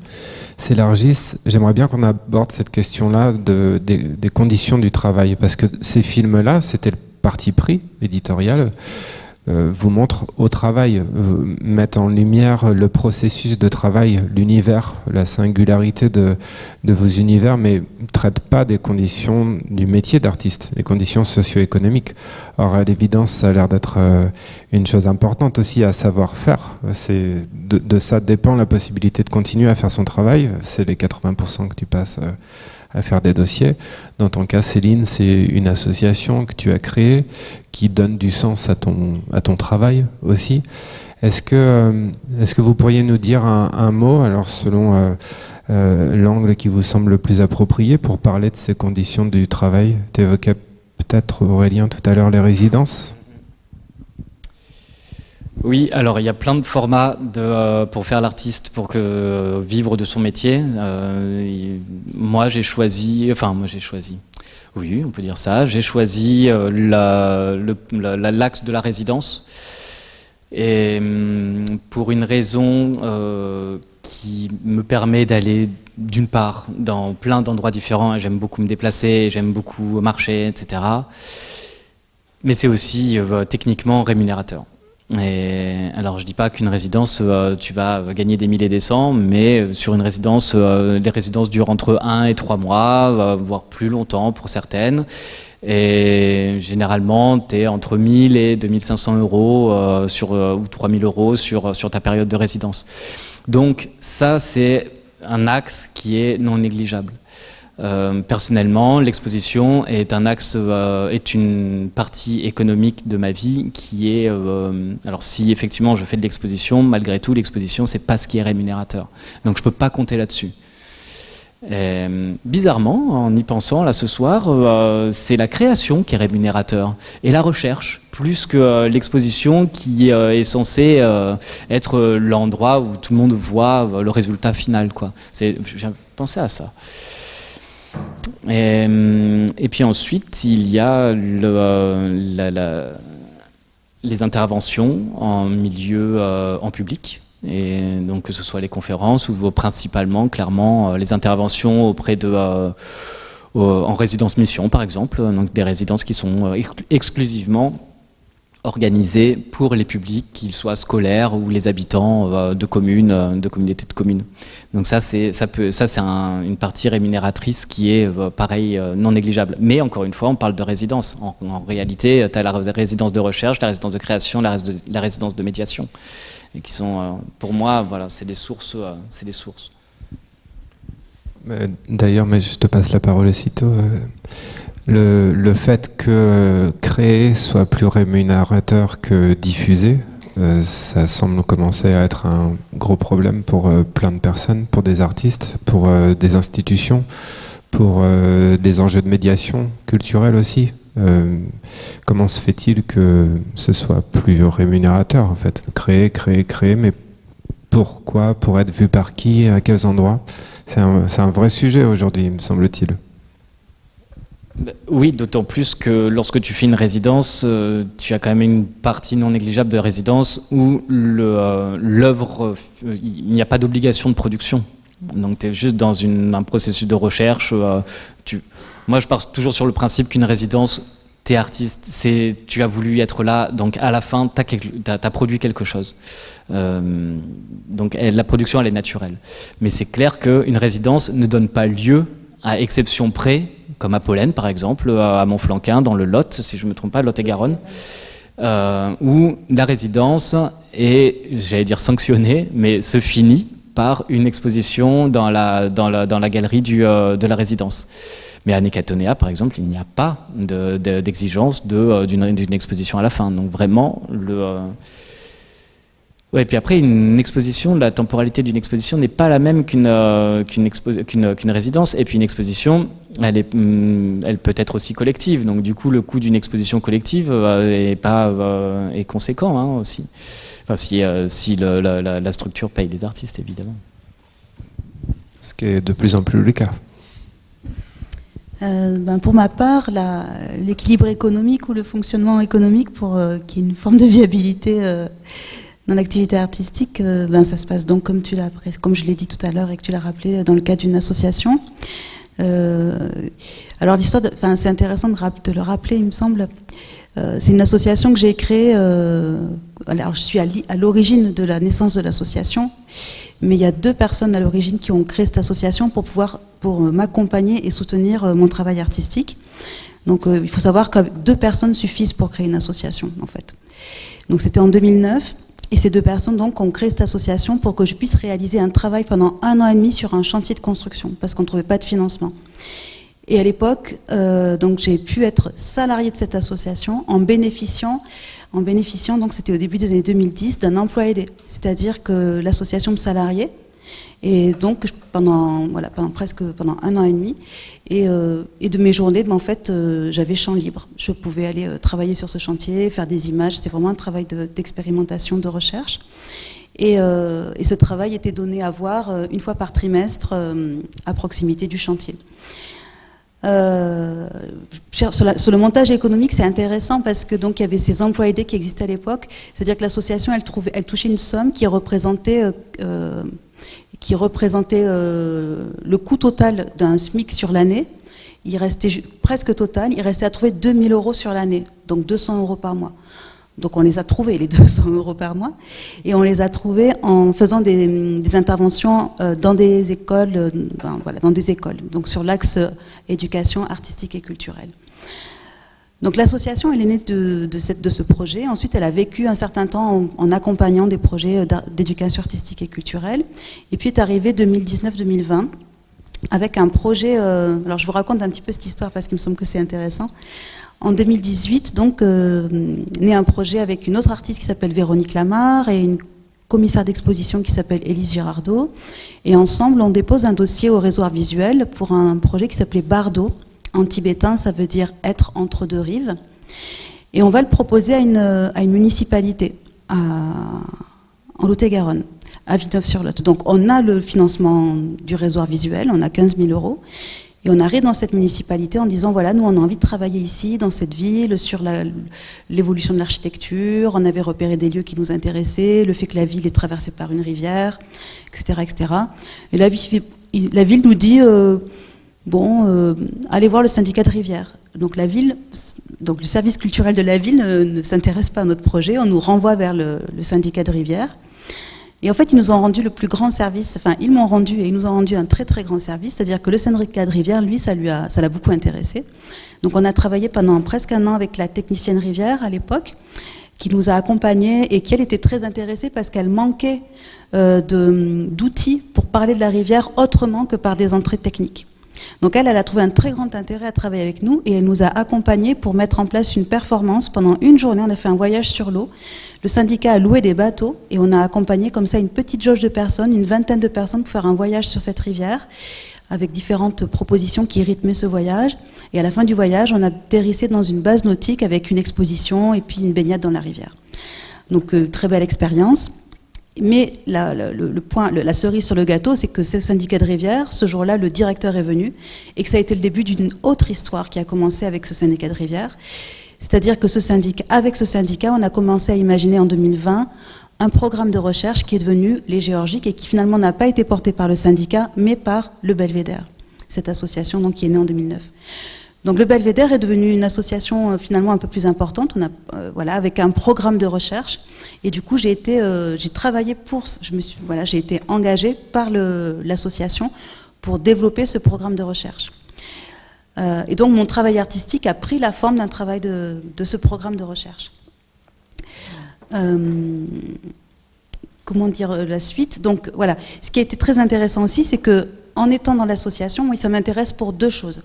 s'élargisse, j'aimerais bien qu'on aborde cette question-là des conditions du travail, parce que ces films-là, c'était le parti pris éditorial, vous montre au travail, mettent en lumière le processus de travail, l'univers, la singularité de vos univers, mais ne traitent pas des conditions du métier d'artiste, les conditions socio-économiques. Or, à l'évidence, ça a l'air d'être une chose importante aussi à savoir faire. De ça dépend la possibilité de continuer à faire son travail. C'est les 80% que tu passes à faire des dossiers. Dans ton cas, Céline, c'est une association que tu as créée qui donne du sens à ton travail aussi. Est-ce que vous pourriez nous dire un mot, alors selon l'angle qui vous semble le plus approprié, pour parler de ces conditions du travail? Tu évoquais peut-être, Aurélien, tout à l'heure, les résidences. Oui, alors il y a plein de formats pour faire l'artiste, pour vivre de son métier. Moi j'ai choisi, oui, on peut dire ça, j'ai choisi l'axe de la résidence. Et pour une raison qui me permet d'aller d'une part dans plein d'endroits différents, et j'aime beaucoup me déplacer, j'aime beaucoup marcher, etc. Mais c'est aussi techniquement rémunérateur. Et alors je dis pas qu'une résidence tu vas gagner des milliers et des cents, mais sur une résidence, les résidences durent entre 1 et 3 mois, voire plus longtemps pour certaines. Et généralement tu es entre 1000 et 2500 euros ou 3000 euros sur ta période de résidence. Donc ça c'est un axe qui est non négligeable. Personnellement, l'exposition est est une partie économique de ma vie qui est. Alors, si effectivement je fais de l'exposition, malgré tout, l'exposition c'est pas ce qui est rémunérateur. Donc, je peux pas compter là-dessus. Bizarrement, en y pensant là ce soir, c'est la création qui est rémunérateur et la recherche plus que l'exposition qui est censée être l'endroit où tout le monde voit le résultat final, quoi. J'ai pensé à ça. Et puis ensuite, il y a les interventions en milieu en public, et donc que ce soit les conférences ou principalement, clairement, les interventions auprès en résidence mission, par exemple, donc des résidences qui sont exclusivement organisées pour les publics, qu'ils soient scolaires ou les habitants de communes, de communautés de communes. Donc ça c'est une partie rémunératrice qui est pareil non négligeable. Mais encore une fois, on parle de résidence. En réalité, tu as la résidence de recherche, la résidence de création, la résidence de médiation, et qui sont pour moi, voilà, c'est des sources. D'ailleurs, mais je te passe la parole aussitôt. Le fait que créer soit plus rémunérateur que diffuser, ça semble commencer à être un gros problème pour plein de personnes, pour des artistes, pour des institutions, pour des enjeux de médiation culturelle aussi. Comment se fait-il que ce soit plus rémunérateur en fait? Créer, mais pourquoi? Pour être vu par qui? À quels endroits? C'est un vrai sujet aujourd'hui, me semble-t-il. Oui, d'autant plus que lorsque tu fais une résidence, tu as quand même une partie non négligeable de résidence où l'œuvre, il n'y a pas d'obligation de production. Donc tu es juste dans un processus de recherche. Moi je pars toujours sur le principe qu'une résidence, tu es artiste, tu as voulu être là, donc à la fin tu as produit quelque chose. Donc la production elle est naturelle. Mais c'est clair qu'une résidence ne donne pas lieu, à exception près, comme à Pollen par exemple, à Montflanquin, dans le Lot, si je ne me trompe pas, Lot-et-Garonne, où la résidence est, j'allais dire sanctionnée, mais se finit par une exposition dans la galerie de la résidence. Mais à Nécatonea, par exemple, il n'y a pas d'exigence d'une exposition à la fin. Donc vraiment, Ouais, et puis après, une exposition, la temporalité d'une exposition n'est pas la même qu'une résidence. Et puis une exposition, elle peut être aussi collective. Donc du coup, le coût d'une exposition collective est conséquent, hein, aussi. Enfin, si la structure paye les artistes, évidemment. Ce qui est de plus en plus le cas. Pour ma part, l'équilibre économique ou le fonctionnement économique pour qu'il y ait une forme de viabilité dans l'activité artistique, ça se passe donc comme je l'ai dit tout à l'heure et que tu l'as rappelé, dans le cadre d'une association. Alors l'histoire, c'est intéressant de le rappeler, il me semble. C'est une association que j'ai créée. Alors je suis à l'origine de la naissance de l'association, mais il y a 2 personnes à l'origine qui ont créé cette association pour m'accompagner et soutenir mon travail artistique. Donc il faut savoir que 2 personnes suffisent pour créer une association, en fait. Donc c'était en 2009. Et ces 2 personnes donc ont créé cette association pour que je puisse réaliser un travail pendant 1 an et demi sur un chantier de construction, parce qu'on ne trouvait pas de financement. Et à l'époque, donc j'ai pu être salariée de cette association en bénéficiant, donc c'était au début des années 2010, d'un emploi aidé. C'est-à-dire que l'association me salariait, et donc pendant 1 an et demi, et de mes journées, en fait, j'avais champ libre. Je pouvais aller travailler sur ce chantier, faire des images. C'était vraiment un travail d'expérimentation, de recherche. Et ce travail était donné à voir 1 fois par trimestre à proximité du chantier. Sur le montage économique, c'est intéressant parce que donc il y avait ces emplois aidés qui existaient à l'époque. C'est-à-dire que l'association, elle touchait une somme qui représentait le coût total d'un SMIC sur l'année. Il restait presque total, il restait à trouver 2 000 € sur l'année, donc 200 € par mois. Donc on les a trouvés, les 200 € par mois, et on les a trouvés en faisant des interventions dans des écoles, donc sur l'axe éducation artistique et culturelle. Donc l'association, elle est née de ce projet. Ensuite, elle a vécu un certain temps en accompagnant des projets d'éducation artistique et culturelle. Et puis est arrivé 2019-2020 avec un projet. Alors je vous raconte un petit peu cette histoire parce qu'il me semble que c'est intéressant. En 2018, donc, naît un projet avec une autre artiste qui s'appelle Véronique Lamar et une commissaire d'exposition qui s'appelle Élise Girardot. Et ensemble, on dépose un dossier au réseau Art Visuel pour un projet qui s'appelait Bardo. En tibétain, ça veut dire être entre 2 rives. Et on va le proposer à une municipalité, en Lot-et-Garonne, à Villeneuve-sur-Lot. Donc on a le financement du réseau Art Visuel, on a 15 000 €. Et on arrive dans cette municipalité en disant, voilà, nous on a envie de travailler ici, dans cette ville, sur l'évolution de l'architecture. On avait repéré des lieux qui nous intéressaient, le fait que la ville est traversée par une rivière, etc. etc. Et la ville nous dit, allez voir le syndicat de rivière. Donc le service culturel de la ville ne s'intéresse pas à notre projet, on nous renvoie vers le syndicat de rivière. Et en fait, ils nous ont rendu le plus grand service, ils m'ont rendu et ils nous ont rendu un très très grand service, c'est-à-dire que le syndicat de rivière, lui, ça l'a beaucoup intéressé. Donc on a travaillé pendant presque 1 an avec la technicienne rivière à l'époque, qui nous a accompagnés et qui, elle, était très intéressée parce qu'elle manquait d'outils pour parler de la rivière autrement que par des entrées techniques. Donc elle a trouvé un très grand intérêt à travailler avec nous et elle nous a accompagnés pour mettre en place une performance. Pendant 1 journée, on a fait un voyage sur l'eau. Le syndicat a loué des bateaux et on a accompagné comme ça une petite jauge de personnes, une vingtaine de personnes pour faire un voyage sur cette rivière avec différentes propositions qui rythmaient ce voyage. Et à la fin du voyage, on a atterrissé dans une base nautique avec une exposition et puis une baignade dans la rivière. Donc très belle expérience. Mais la cerise sur le gâteau, c'est que ce syndicat de rivière, ce jour-là, le directeur est venu et que ça a été le début d'une autre histoire qui a commencé avec ce syndicat de rivière. C'est-à-dire que avec ce syndicat, on a commencé à imaginer en 2020 un programme de recherche qui est devenu les Géorgiques et qui finalement n'a pas été porté par le syndicat, mais par le Belvédère, cette association donc, qui est née en 2009. Donc le Belvédère est devenu une association finalement un peu plus importante, avec un programme de recherche. Et du coup, j'ai travaillé j'ai été engagée par l'association pour développer ce programme de recherche. Et donc mon travail artistique a pris la forme d'un travail de ce programme de recherche. Comment dire la suite? Donc voilà, ce qui a été très intéressant aussi, c'est que en étant dans l'association, moi, ça m'intéresse pour 2 choses.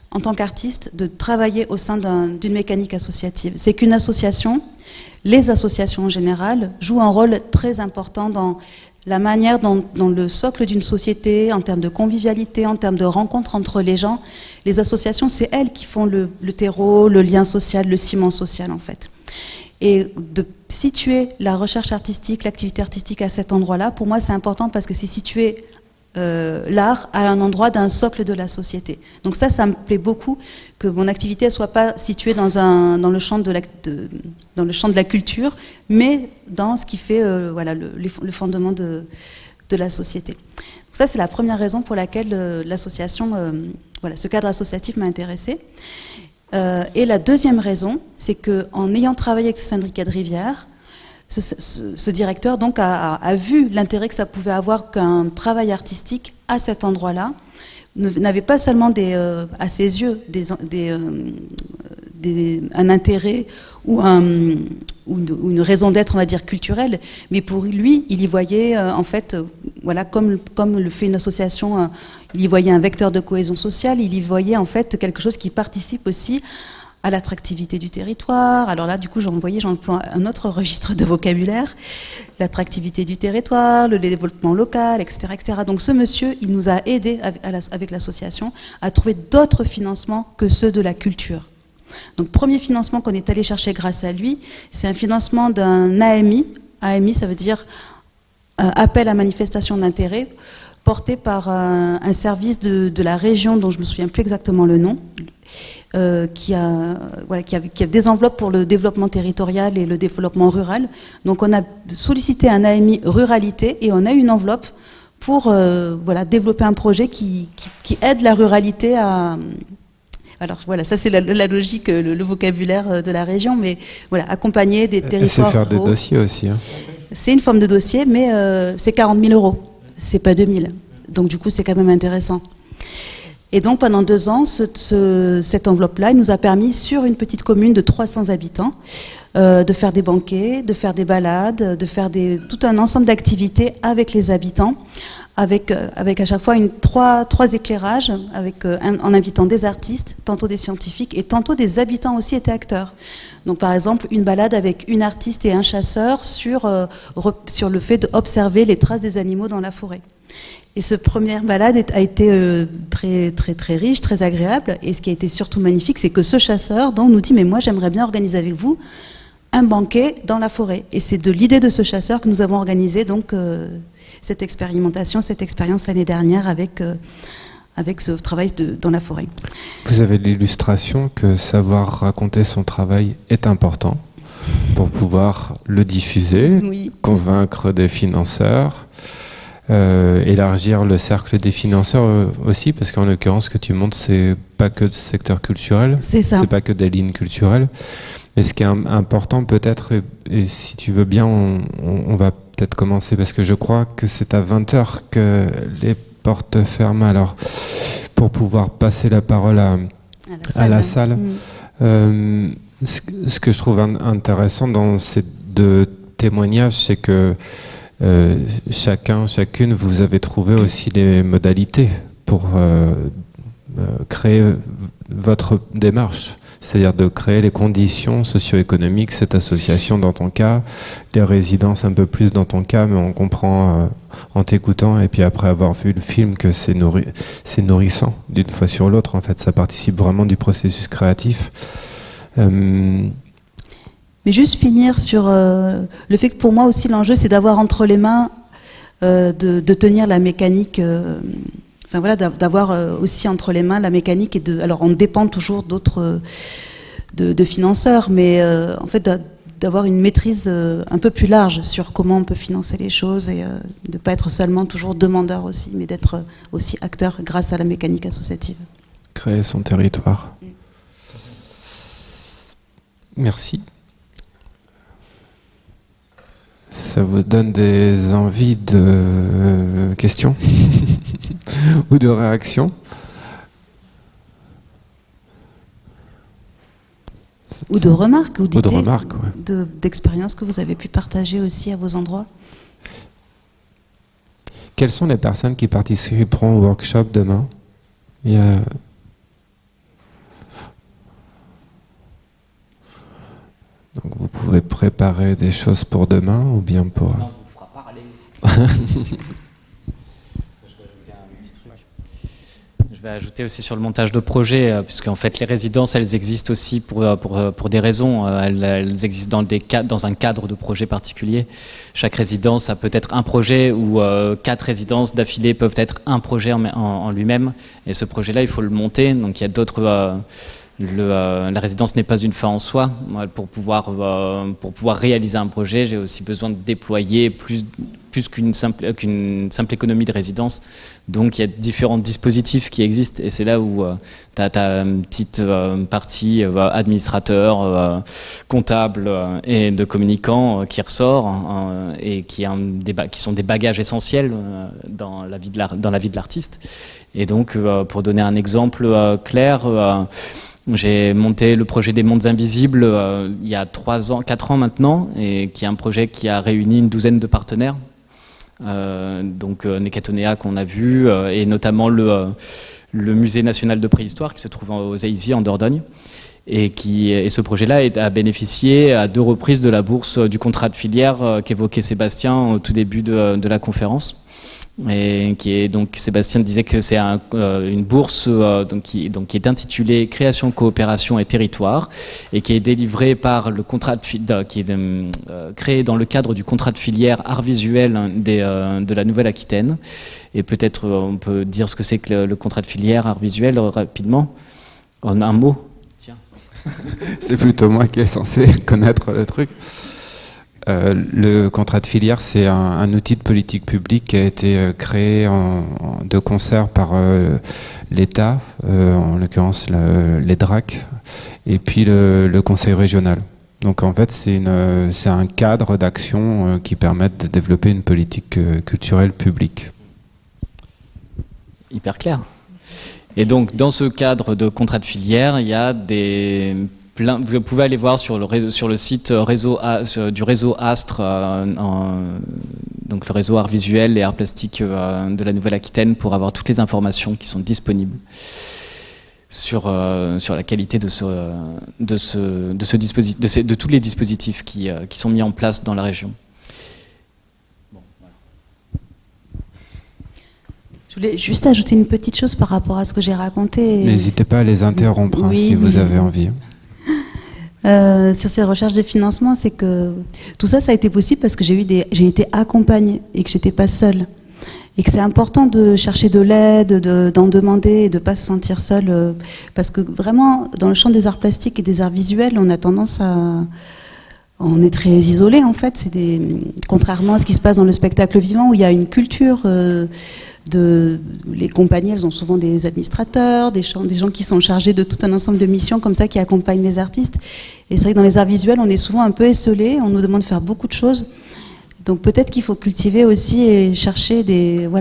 En tant qu'artiste, de travailler au sein d'une mécanique associative. C'est qu'une association, les associations en général jouent un rôle très important dans la manière dont le socle d'une société, en termes de convivialité, en termes de rencontres entre les gens, les associations, c'est elles qui font le terreau, le lien social, le ciment social en fait. Et de situer la recherche artistique, l'activité artistique à cet endroit-là, pour moi c'est important parce que c'est situer l'art à un endroit d'un socle de la société. Donc ça me plaît beaucoup que mon activité ne soit pas située dans le champ de la culture, mais dans ce qui fait voilà, le fondement de la société. Donc ça c'est la première raison pour laquelle l'association, voilà, ce cadre associatif m'a intéressée. Et la deuxième raison, c'est qu'en ayant travaillé avec ce syndicat de Rivière, ce directeur donc a vu l'intérêt que ça pouvait avoir qu'un travail artistique à cet endroit-là n'avait pas seulement à ses yeux un intérêt ou une raison d'être, on va dire, culturelle, mais pour lui, il y voyait en fait, voilà, comme le fait une association, il y voyait un vecteur de cohésion sociale, il y voyait en fait quelque chose qui participe aussi à l'attractivité du territoire. Alors là, du coup, j'emploie un autre registre de vocabulaire, l'attractivité du territoire, le développement local, etc., etc. Donc ce monsieur, il nous a aidés avec l'association à trouver d'autres financements que ceux de la culture. Donc premier financement qu'on est allé chercher grâce à lui, c'est un financement d'un AMI. AMI, ça veut dire appel à manifestation d'intérêt, porté par un service de la région dont je ne me souviens plus exactement le nom, qui a des enveloppes pour le développement territorial et le développement rural. Donc on a sollicité un AMI ruralité et on a une enveloppe pour voilà, développer un projet qui aide la ruralité à... Alors voilà, ça c'est la logique, le vocabulaire de la région, mais voilà, accompagner des territoires. C'est faire des ruraux. dossiers aussi. Hein. C'est une forme de dossier, mais c'est 40 000 €, c'est pas 2 000. Donc du coup, c'est quand même intéressant. Et donc pendant 2 ans, cette enveloppe-là, il nous a permis, sur une petite commune de 300 habitants, de faire des banquets, de faire des balades, de faire tout un ensemble d'activités avec les habitants, avec à chaque fois trois éclairages, en invitant des artistes, tantôt des scientifiques, et tantôt des habitants aussi étaient acteurs. Donc par exemple, une balade avec une artiste et un chasseur sur le fait d'observer les traces des animaux dans la forêt. Et cette première balade a été très, très, très riche, très agréable. Et ce qui a été surtout magnifique, c'est que ce chasseur donc, nous dit « Mais moi, j'aimerais bien organiser avec vous un banquet dans la forêt ». Et c'est de l'idée de ce chasseur que nous avons organisé donc, cette expérience l'année dernière avec ce travail dans la forêt. Vous avez l'illustration que savoir raconter son travail est important pour pouvoir le diffuser, oui. Convaincre des financeurs. Élargir le cercle des financeurs aussi, parce qu'en l'occurrence, ce que tu montres, c'est pas que du secteur culturel, c'est pas que des lignes culturelles. Mais ce qui est important peut-être, et si tu veux bien, on va peut-être commencer, parce que je crois que c'est à 20h que les portes ferment, alors pour pouvoir passer la parole à la salle. Ce que je trouve intéressant dans ces 2 témoignages, c'est que chacune, vous avez trouvé aussi les modalités pour créer votre démarche, c'est-à-dire de créer les conditions socio-économiques, cette association dans ton cas, les résidences un peu plus dans ton cas, mais on comprend en t'écoutant et puis après avoir vu le film que c'est nourrissant d'une fois sur l'autre, en fait, ça participe vraiment du processus créatif. Mais juste finir sur le fait que pour moi aussi l'enjeu c'est d'avoir entre les mains, de tenir la mécanique, enfin voilà, d'avoir aussi entre les mains la mécanique alors on dépend toujours d'autres de financeurs, mais en fait d'avoir une maîtrise un peu plus large sur comment on peut financer les choses et de ne pas être seulement toujours demandeur aussi, mais d'être aussi acteur grâce à la mécanique associative. Créer son territoire. Merci. Ça vous donne des envies de questions ou de réactions? Ou de remarques, ou d'idées, ouais. d'expériences que vous avez pu partager aussi à vos endroits. Quelles sont les personnes qui participeront au workshop demain? Donc vous pouvez pouvez préparer des choses pour demain ou bien pour... Non, on vous fera parler. Je vais ajouter aussi sur le montage de projet, puisqu'en fait les résidences, elles existent aussi pour des raisons. Elles existent dans un cadre de projet particulier. Chaque résidence a peut-être un projet, ou 4 résidences d'affilée peuvent être un projet en lui-même. Et ce projet-là, il faut le monter. Donc il y a d'autres... la résidence n'est pas une fin en soi. Pour pouvoir réaliser un projet, j'ai aussi besoin de déployer plus qu'une simple économie de résidence. Donc il y a différents dispositifs qui existent, et c'est là où tu as une petite partie administrateur, comptable et de communicants qui ressort, et qui sont des bagages essentiels dans la vie de l'artiste. Et donc pour donner un exemple clair, j'ai monté le projet des Mondes Invisibles il y a 4 ans maintenant, et qui est un projet qui a réuni une douzaine de partenaires. Donc Nécatonea qu'on a vu, et notamment le musée national de préhistoire qui se trouve aux Aisies en Dordogne, et ce projet-là a bénéficié à 2 reprises de la bourse du contrat de filière qu'évoquait Sébastien au tout début de la conférence. Et donc Sébastien disait que c'est une bourse qui est intitulée Création, coopération et territoire, et qui est délivrée par le contrat qui est créé dans le cadre du contrat de filière art visuel de la Nouvelle-Aquitaine. Et peut-être on peut dire ce que c'est que le contrat de filière art visuel rapidement, en un mot. Tiens. C'est plutôt moi qui est censé connaître le truc. Le contrat de filière, c'est un outil de politique publique qui a été créé de concert par l'État, en l'occurrence les DRAC, et puis le Conseil régional. Donc en fait, c'est un cadre d'action qui permet de développer une politique culturelle publique. Hyper clair. Et donc dans ce cadre de contrat de filière, il y a vous pouvez aller voir sur le site du réseau Astre, donc le réseau art visuel et art plastique de la Nouvelle-Aquitaine, pour avoir toutes les informations qui sont disponibles sur la qualité de tous les dispositifs qui sont mis en place dans la région. Bon, voilà. Je voulais juste ajouter une petite chose par rapport à ce que j'ai raconté. N'hésitez pas à les interrompre si vous avez envie. Sur ces recherches de financement, c'est que tout ça a été possible parce que j'ai été accompagnée et que j'étais pas seule. Et que c'est important de chercher de l'aide, d'en demander et de pas se sentir seule. Parce que vraiment, dans le champ des arts plastiques et des arts visuels, on a tendance on est très isolé en fait. Contrairement à ce qui se passe dans le spectacle vivant où il y a une culture les compagnies, elles ont souvent des administrateurs, des gens qui sont chargés de tout un ensemble de missions comme ça qui accompagnent les artistes. Et c'est vrai que dans les arts visuels, on est souvent un peu esseulés, on nous demande de faire beaucoup de choses. Donc peut-être qu'il faut cultiver aussi et chercher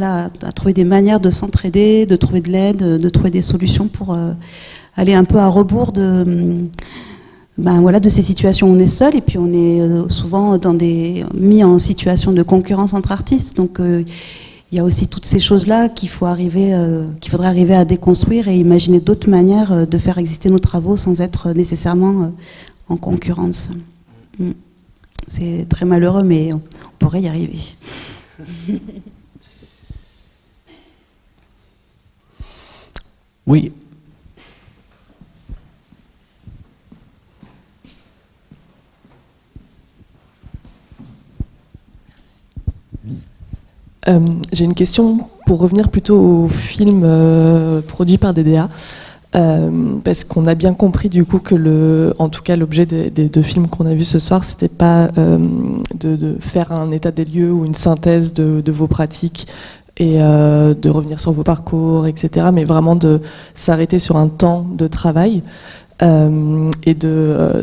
à trouver des manières de s'entraider, de trouver de l'aide, de trouver des solutions pour aller un peu à rebours de ces situations où on est seul, et puis on est souvent mis en situation de concurrence entre artistes. Donc il y a aussi toutes ces choses-là qu'il faudrait arriver à déconstruire et imaginer d'autres manières de faire exister nos travaux sans être nécessairement en concurrence. C'est très malheureux, mais on pourrait y arriver. Oui. J'ai une question pour revenir plutôt au film produit par DDA, parce qu'on a bien compris du coup que en tout cas l'objet des 2 films qu'on a vus ce soir, c'était pas de faire un état des lieux ou une synthèse de vos pratiques et de revenir sur vos parcours, etc., mais vraiment de s'arrêter sur un temps de travail. Et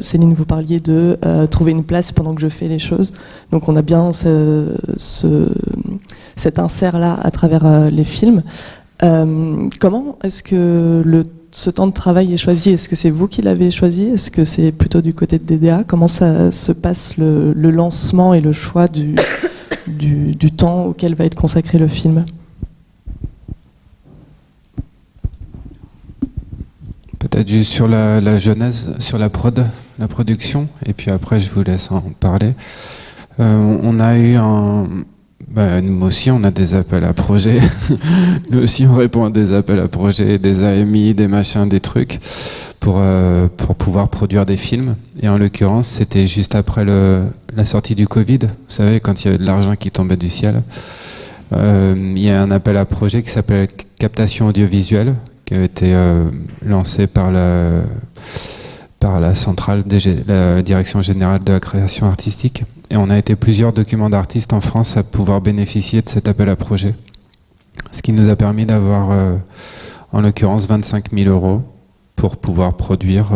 Céline, vous parliez de trouver une place pendant que je fais les choses. Donc on a bien cet insert-là à travers les films. Comment est-ce que ce temps de travail est choisi? Est-ce que c'est vous qui l'avez choisi? Est-ce que c'est plutôt du côté de DDA? Comment ça se passe le lancement et le choix du temps auquel va être consacré le film? Peut-être juste sur la genèse, sur la prod. la production, et puis après je vous laisse en parler. On a eu nous aussi on a des appels à projets. Nous aussi on répond à des appels à projets, des AMI, des machins, des trucs pour pouvoir produire des films. Et en l'occurrence c'était juste après la sortie du Covid, vous savez, quand il y avait de l'argent qui tombait du ciel. Il y a un appel à projet qui s'appelle Captation audiovisuelle, qui a été lancé par la centrale, la Direction générale de la création artistique. Et on a été plusieurs documents d'artistes en France à pouvoir bénéficier de cet appel à projet. Ce qui nous a permis d'avoir, en l'occurrence, 25 000 € pour pouvoir produire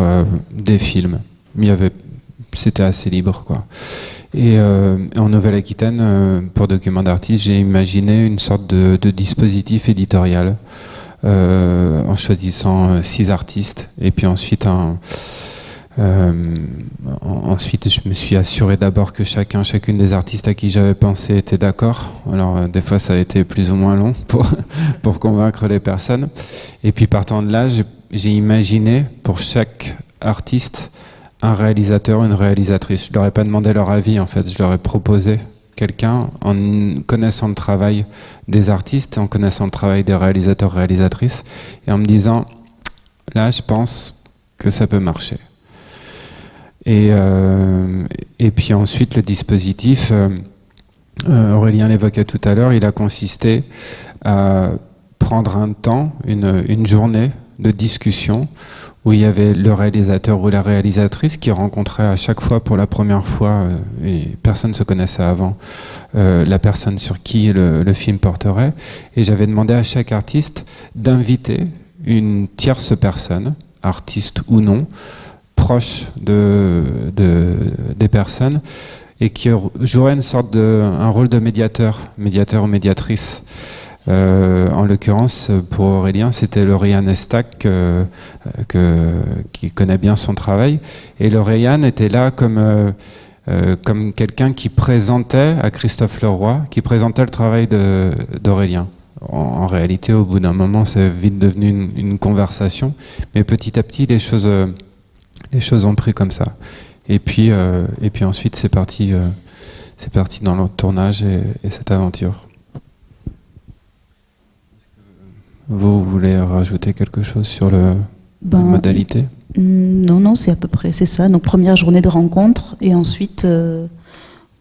des films. C'était assez libre, quoi. Et en Nouvelle-Aquitaine, pour documents d'artistes, j'ai imaginé une sorte de dispositif éditorial en choisissant 6 artistes. Et puis ensuite, ensuite, je me suis assuré d'abord que chacune des artistes à qui j'avais pensé était d'accord. Alors, des fois, ça a été plus ou moins long pour convaincre les personnes. Et puis, partant de là, j'ai imaginé pour chaque artiste un réalisateur, une réalisatrice. Je leur ai pas demandé leur avis, en fait. Je leur ai proposé quelqu'un en connaissant le travail des artistes, en connaissant le travail des réalisateurs, réalisatrices, et en me disant, là, je pense que ça peut marcher. Et puis ensuite, le dispositif, Aurélien l'évoquait tout à l'heure, il a consisté à prendre un temps, une journée de discussion où il y avait le réalisateur ou la réalisatrice qui rencontrait à chaque fois pour la première fois, et personne ne se connaissait avant, la personne sur qui le film porterait. Et j'avais demandé à chaque artiste d'inviter une tierce personne, artiste ou non, proche des personnes, et qui jouerait une sorte un rôle de médiateur ou médiatrice. En l'occurrence, pour Aurélien, c'était Lauriane Estac qui connaît bien son travail. Et Lauriane était là comme quelqu'un qui présentait à Christophe Leroy, qui présentait le travail d'Aurélien. En réalité, au bout d'un moment, c'est vite devenu une conversation. Mais petit à petit, les choses ont pris comme ça. Et puis ensuite, c'est parti dans le tournage et cette aventure. Vous voulez rajouter quelque chose sur la modalité ? Non, c'est à peu près, c'est ça. Donc première journée de rencontre, et ensuite,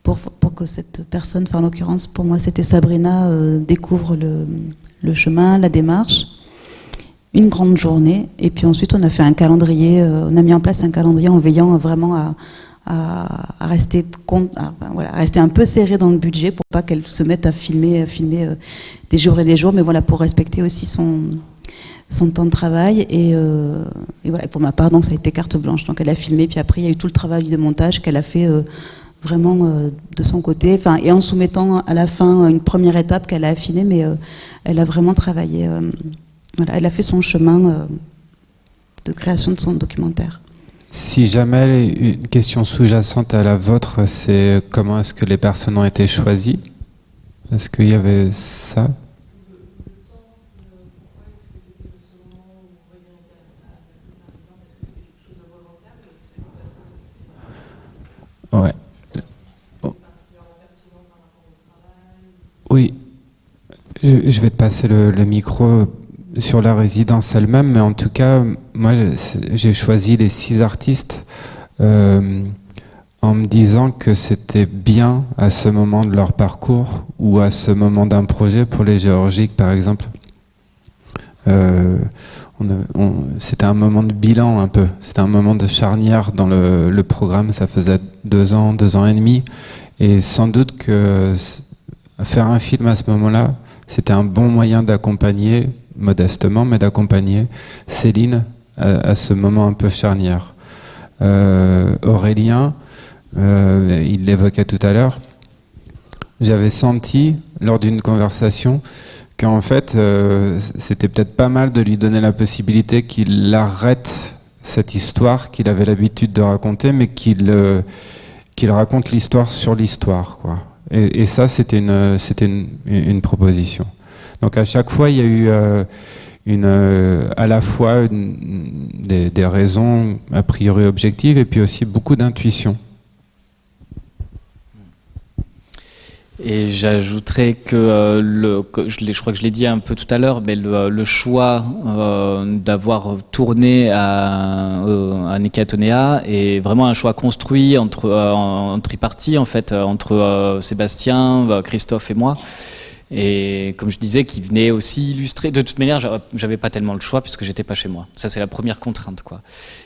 pour que cette personne, enfin en l'occurrence pour moi c'était Sabrina, découvre le chemin, la démarche, une grande journée, et puis ensuite on a fait un calendrier, on a mis en place un calendrier en veillant vraiment à rester un peu serré dans le budget pour pas qu'elle se mette à filmer des jours et des jours, mais voilà, pour respecter aussi son temps de travail, et voilà. Et pour ma part, donc ça a été carte blanche, donc elle a filmé, puis après il y a eu tout le travail de montage qu'elle a fait vraiment de son côté, enfin, et en soumettant à la fin une première étape qu'elle a affinée, mais elle a vraiment travaillé, voilà, elle a fait son chemin de création de son documentaire. Si jamais une question sous-jacente à la vôtre, c'est comment est-ce que les personnes ont été choisies ? Est-ce qu'il y avait ça ? Ouais. Oui. Je vais te passer le micro sur la résidence elle-même, mais en tout cas, moi, j'ai choisi les 6 artistes en me disant que c'était bien à ce moment de leur parcours ou à ce moment d'un projet. Pour les géorgiques, par exemple, c'était un moment de bilan un peu, c'était un moment de charnière dans le programme. Ça faisait 2 ans et demi, et sans doute que faire un film à ce moment-là, c'était un bon moyen d'accompagner, modestement, mais d'accompagner Céline à ce moment un peu charnière. Aurélien, il l'évoquait tout à l'heure, j'avais senti lors d'une conversation qu'en fait, c'était peut-être pas mal de lui donner la possibilité qu'il arrête cette histoire qu'il avait l'habitude de raconter, mais qu'il raconte l'histoire sur l'histoire, quoi. Et ça, c'était une proposition. Donc à chaque fois, il y a eu à la fois des raisons a priori objectives et puis aussi beaucoup d'intuition. Et j'ajouterais que, je crois que je l'ai dit un peu tout à l'heure, mais le choix d'avoir tourné à Nékatonea est vraiment un choix construit en tripartie en fait, entre Sébastien, Christophe et moi. Et comme je disais, qui venait aussi illustrer. De toute manière, j'avais pas tellement le choix puisque j'étais pas chez moi. Ça, c'est la première contrainte, quoi.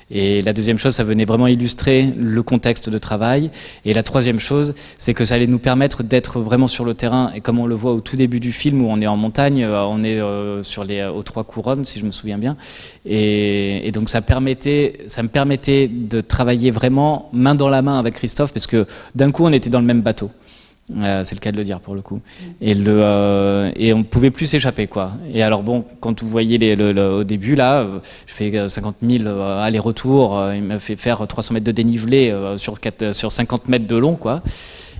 Et la deuxième chose, ça venait vraiment illustrer le contexte de travail. Et la troisième chose, c'est que ça allait nous permettre d'être vraiment sur le terrain. Et comme on le voit au tout début du film, où on est en montagne, on est aux Trois Couronnes, si je me souviens bien. Et donc ça me permettait de travailler vraiment main dans la main avec Christophe, parce que d'un coup, on était dans le même bateau. C'est le cas de le dire pour le coup. Et on ne pouvait plus s'échapper, quoi. Et alors bon, quand vous voyez au début là, je fais 50 000 allers-retours, il m'a fait faire 300 mètres de dénivelé sur 50 mètres de long, quoi.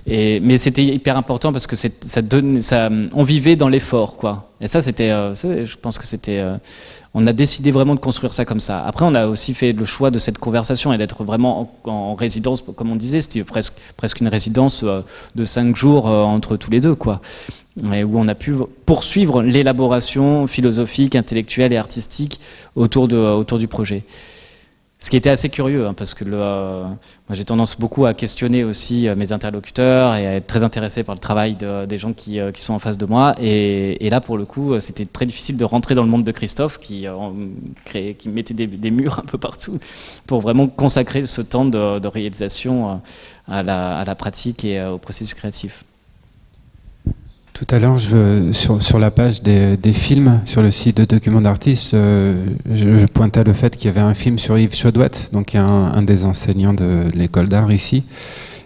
Mais c'était hyper important parce que on vivait dans l'effort, quoi. Et ça, je pense que c'était. On a décidé vraiment de construire ça comme ça. Après, on a aussi fait le choix de cette conversation et d'être vraiment en résidence, comme on disait, c'était presque une résidence de 5 jours entre tous les deux, quoi. Et où on a pu poursuivre l'élaboration philosophique, intellectuelle et artistique autour du projet. Ce qui était assez curieux, hein, parce que moi j'ai tendance beaucoup à questionner aussi mes interlocuteurs et à être très intéressé par le travail des gens qui sont en face de moi. Et là, pour le coup, c'était très difficile de rentrer dans le monde de Christophe, qui mettait des murs un peu partout, pour vraiment consacrer ce temps de réalisation à la pratique et au processus créatif. Tout à l'heure, sur la page des films, sur le site de Documents d'artistes, je pointais le fait qu'il y avait un film sur Yves Chaudouette, donc un des enseignants de l'école d'art ici.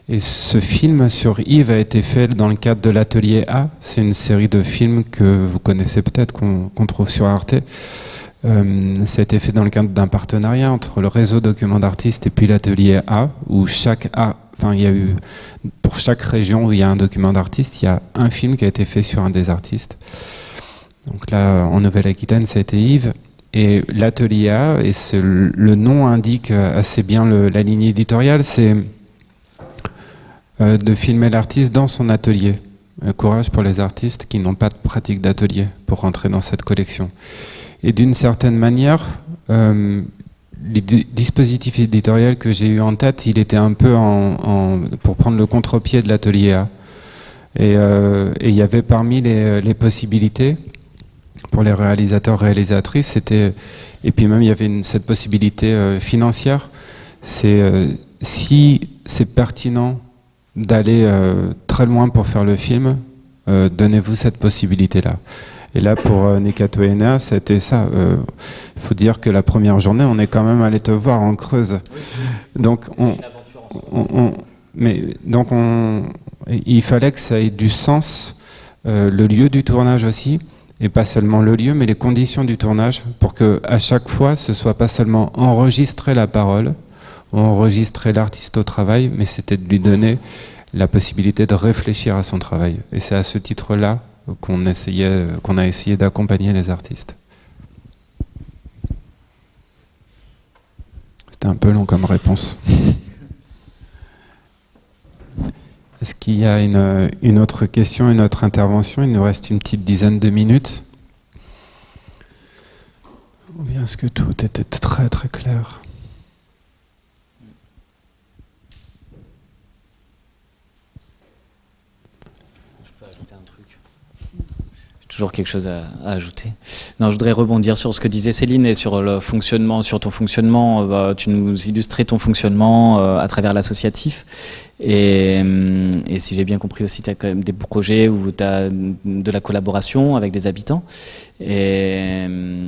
Et ce film sur Yves a été fait dans le cadre de l'Atelier A. C'est une série de films que vous connaissez peut-être, qu'on trouve sur Arte. Ça a été fait dans le cadre d'un partenariat entre le réseau Documents d'artistes et puis l'Atelier A, où il y a eu, pour chaque région où il y a un document d'artiste, il y a un film qui a été fait sur un des artistes. Donc là, en Nouvelle-Aquitaine, ça a été Yves. Et l'Atelier A, et le nom indique assez bien la ligne éditoriale, c'est de filmer l'artiste dans son atelier. Courage pour les artistes qui n'ont pas de pratique d'atelier pour rentrer dans cette collection. Et d'une certaine manière, les dispositifs éditoriaux que j'ai eu en tête, il était un peu pour prendre le contre-pied de l'Atelier A. Et il y avait parmi les possibilités pour les réalisateurs, réalisatrices, et puis même il y avait cette possibilité financière, c'est si c'est pertinent d'aller très loin pour faire le film, donnez-vous cette possibilité-là. Et là, pour Nékatonea, c'était ça. Il faut dire que la première journée, on est quand même allé te voir en Creuse. Donc, il fallait que ça ait du sens, le lieu du tournage aussi, et pas seulement le lieu, mais les conditions du tournage, pour que à chaque fois, ce soit pas seulement enregistrer la parole, ou enregistrer l'artiste au travail, mais c'était de lui donner la possibilité de réfléchir à son travail. Et c'est à ce titre-là qu'on a essayé d'accompagner les artistes. C'était un peu long comme réponse. Est-ce qu'il y a une autre question, une autre intervention? Il nous reste une petite dizaine de minutes. Ou bien est-ce que tout était très très clair? Toujours quelque chose à ajouter. Non, je voudrais rebondir sur ce que disait Céline et sur le fonctionnement, sur ton fonctionnement. Tu nous illustrais ton fonctionnement à travers l'associatif. Et si j'ai bien compris aussi, tu as quand même des projets où tu as de la collaboration avec des habitants. Et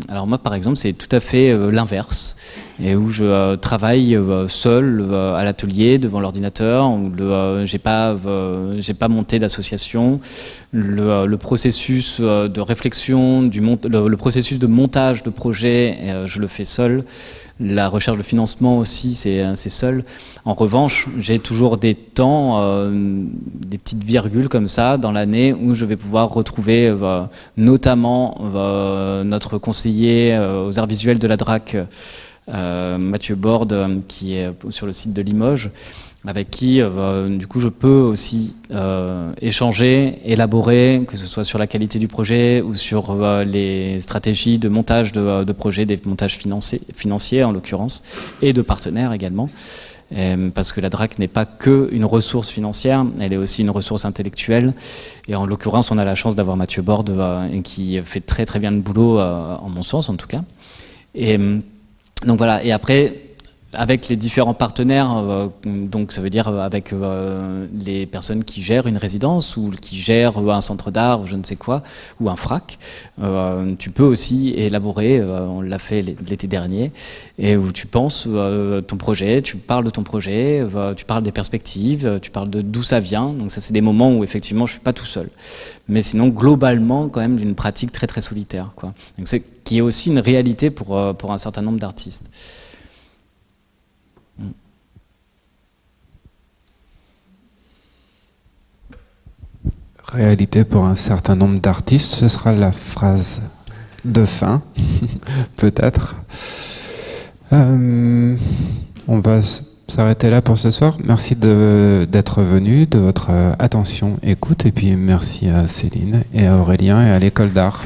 alors moi, par exemple, c'est tout à fait l'inverse, et où je travaille seul à l'atelier devant l'ordinateur, où j'ai pas monté d'association. Le processus de réflexion, le processus de montage de projet, je le fais seul. La recherche de financement aussi, c'est seul. En revanche, j'ai toujours des temps, des petites virgules comme ça dans l'année où je vais pouvoir retrouver notamment notre conseiller aux arts visuels de la DRAC, Mathieu Borde, qui est sur le site de Limoges, avec qui du coup je peux aussi échanger, élaborer, que ce soit sur la qualité du projet ou sur les stratégies de montage de projets, des montages financiers en l'occurrence, et de partenaires également. Parce que la DRAC n'est pas qu'une ressource financière, elle est aussi une ressource intellectuelle. Et en l'occurrence, on a la chance d'avoir Mathieu Borde qui fait très très bien le boulot, en mon sens en tout cas. Et donc voilà, et après, avec les différents partenaires, donc ça veut dire avec les personnes qui gèrent une résidence ou qui gèrent un centre d'art ou je ne sais quoi, ou un FRAC, tu peux aussi élaborer, on l'a fait l'été dernier, et où tu penses ton projet, tu parles de ton projet, tu parles des perspectives, tu parles de d'où ça vient. Donc ça, c'est des moments où effectivement je suis pas tout seul. Mais sinon, globalement, quand même, d'une pratique très très solitaire, quoi. Donc c'est qui est aussi une réalité pour un certain nombre d'artistes. Réalité pour un certain nombre d'artistes, ce sera la phrase de fin, peut-être. On va s'arrêter là pour ce soir. Merci d'être venu, de votre attention, écoute, et puis merci à Céline et à Aurélien et à l'École d'Art.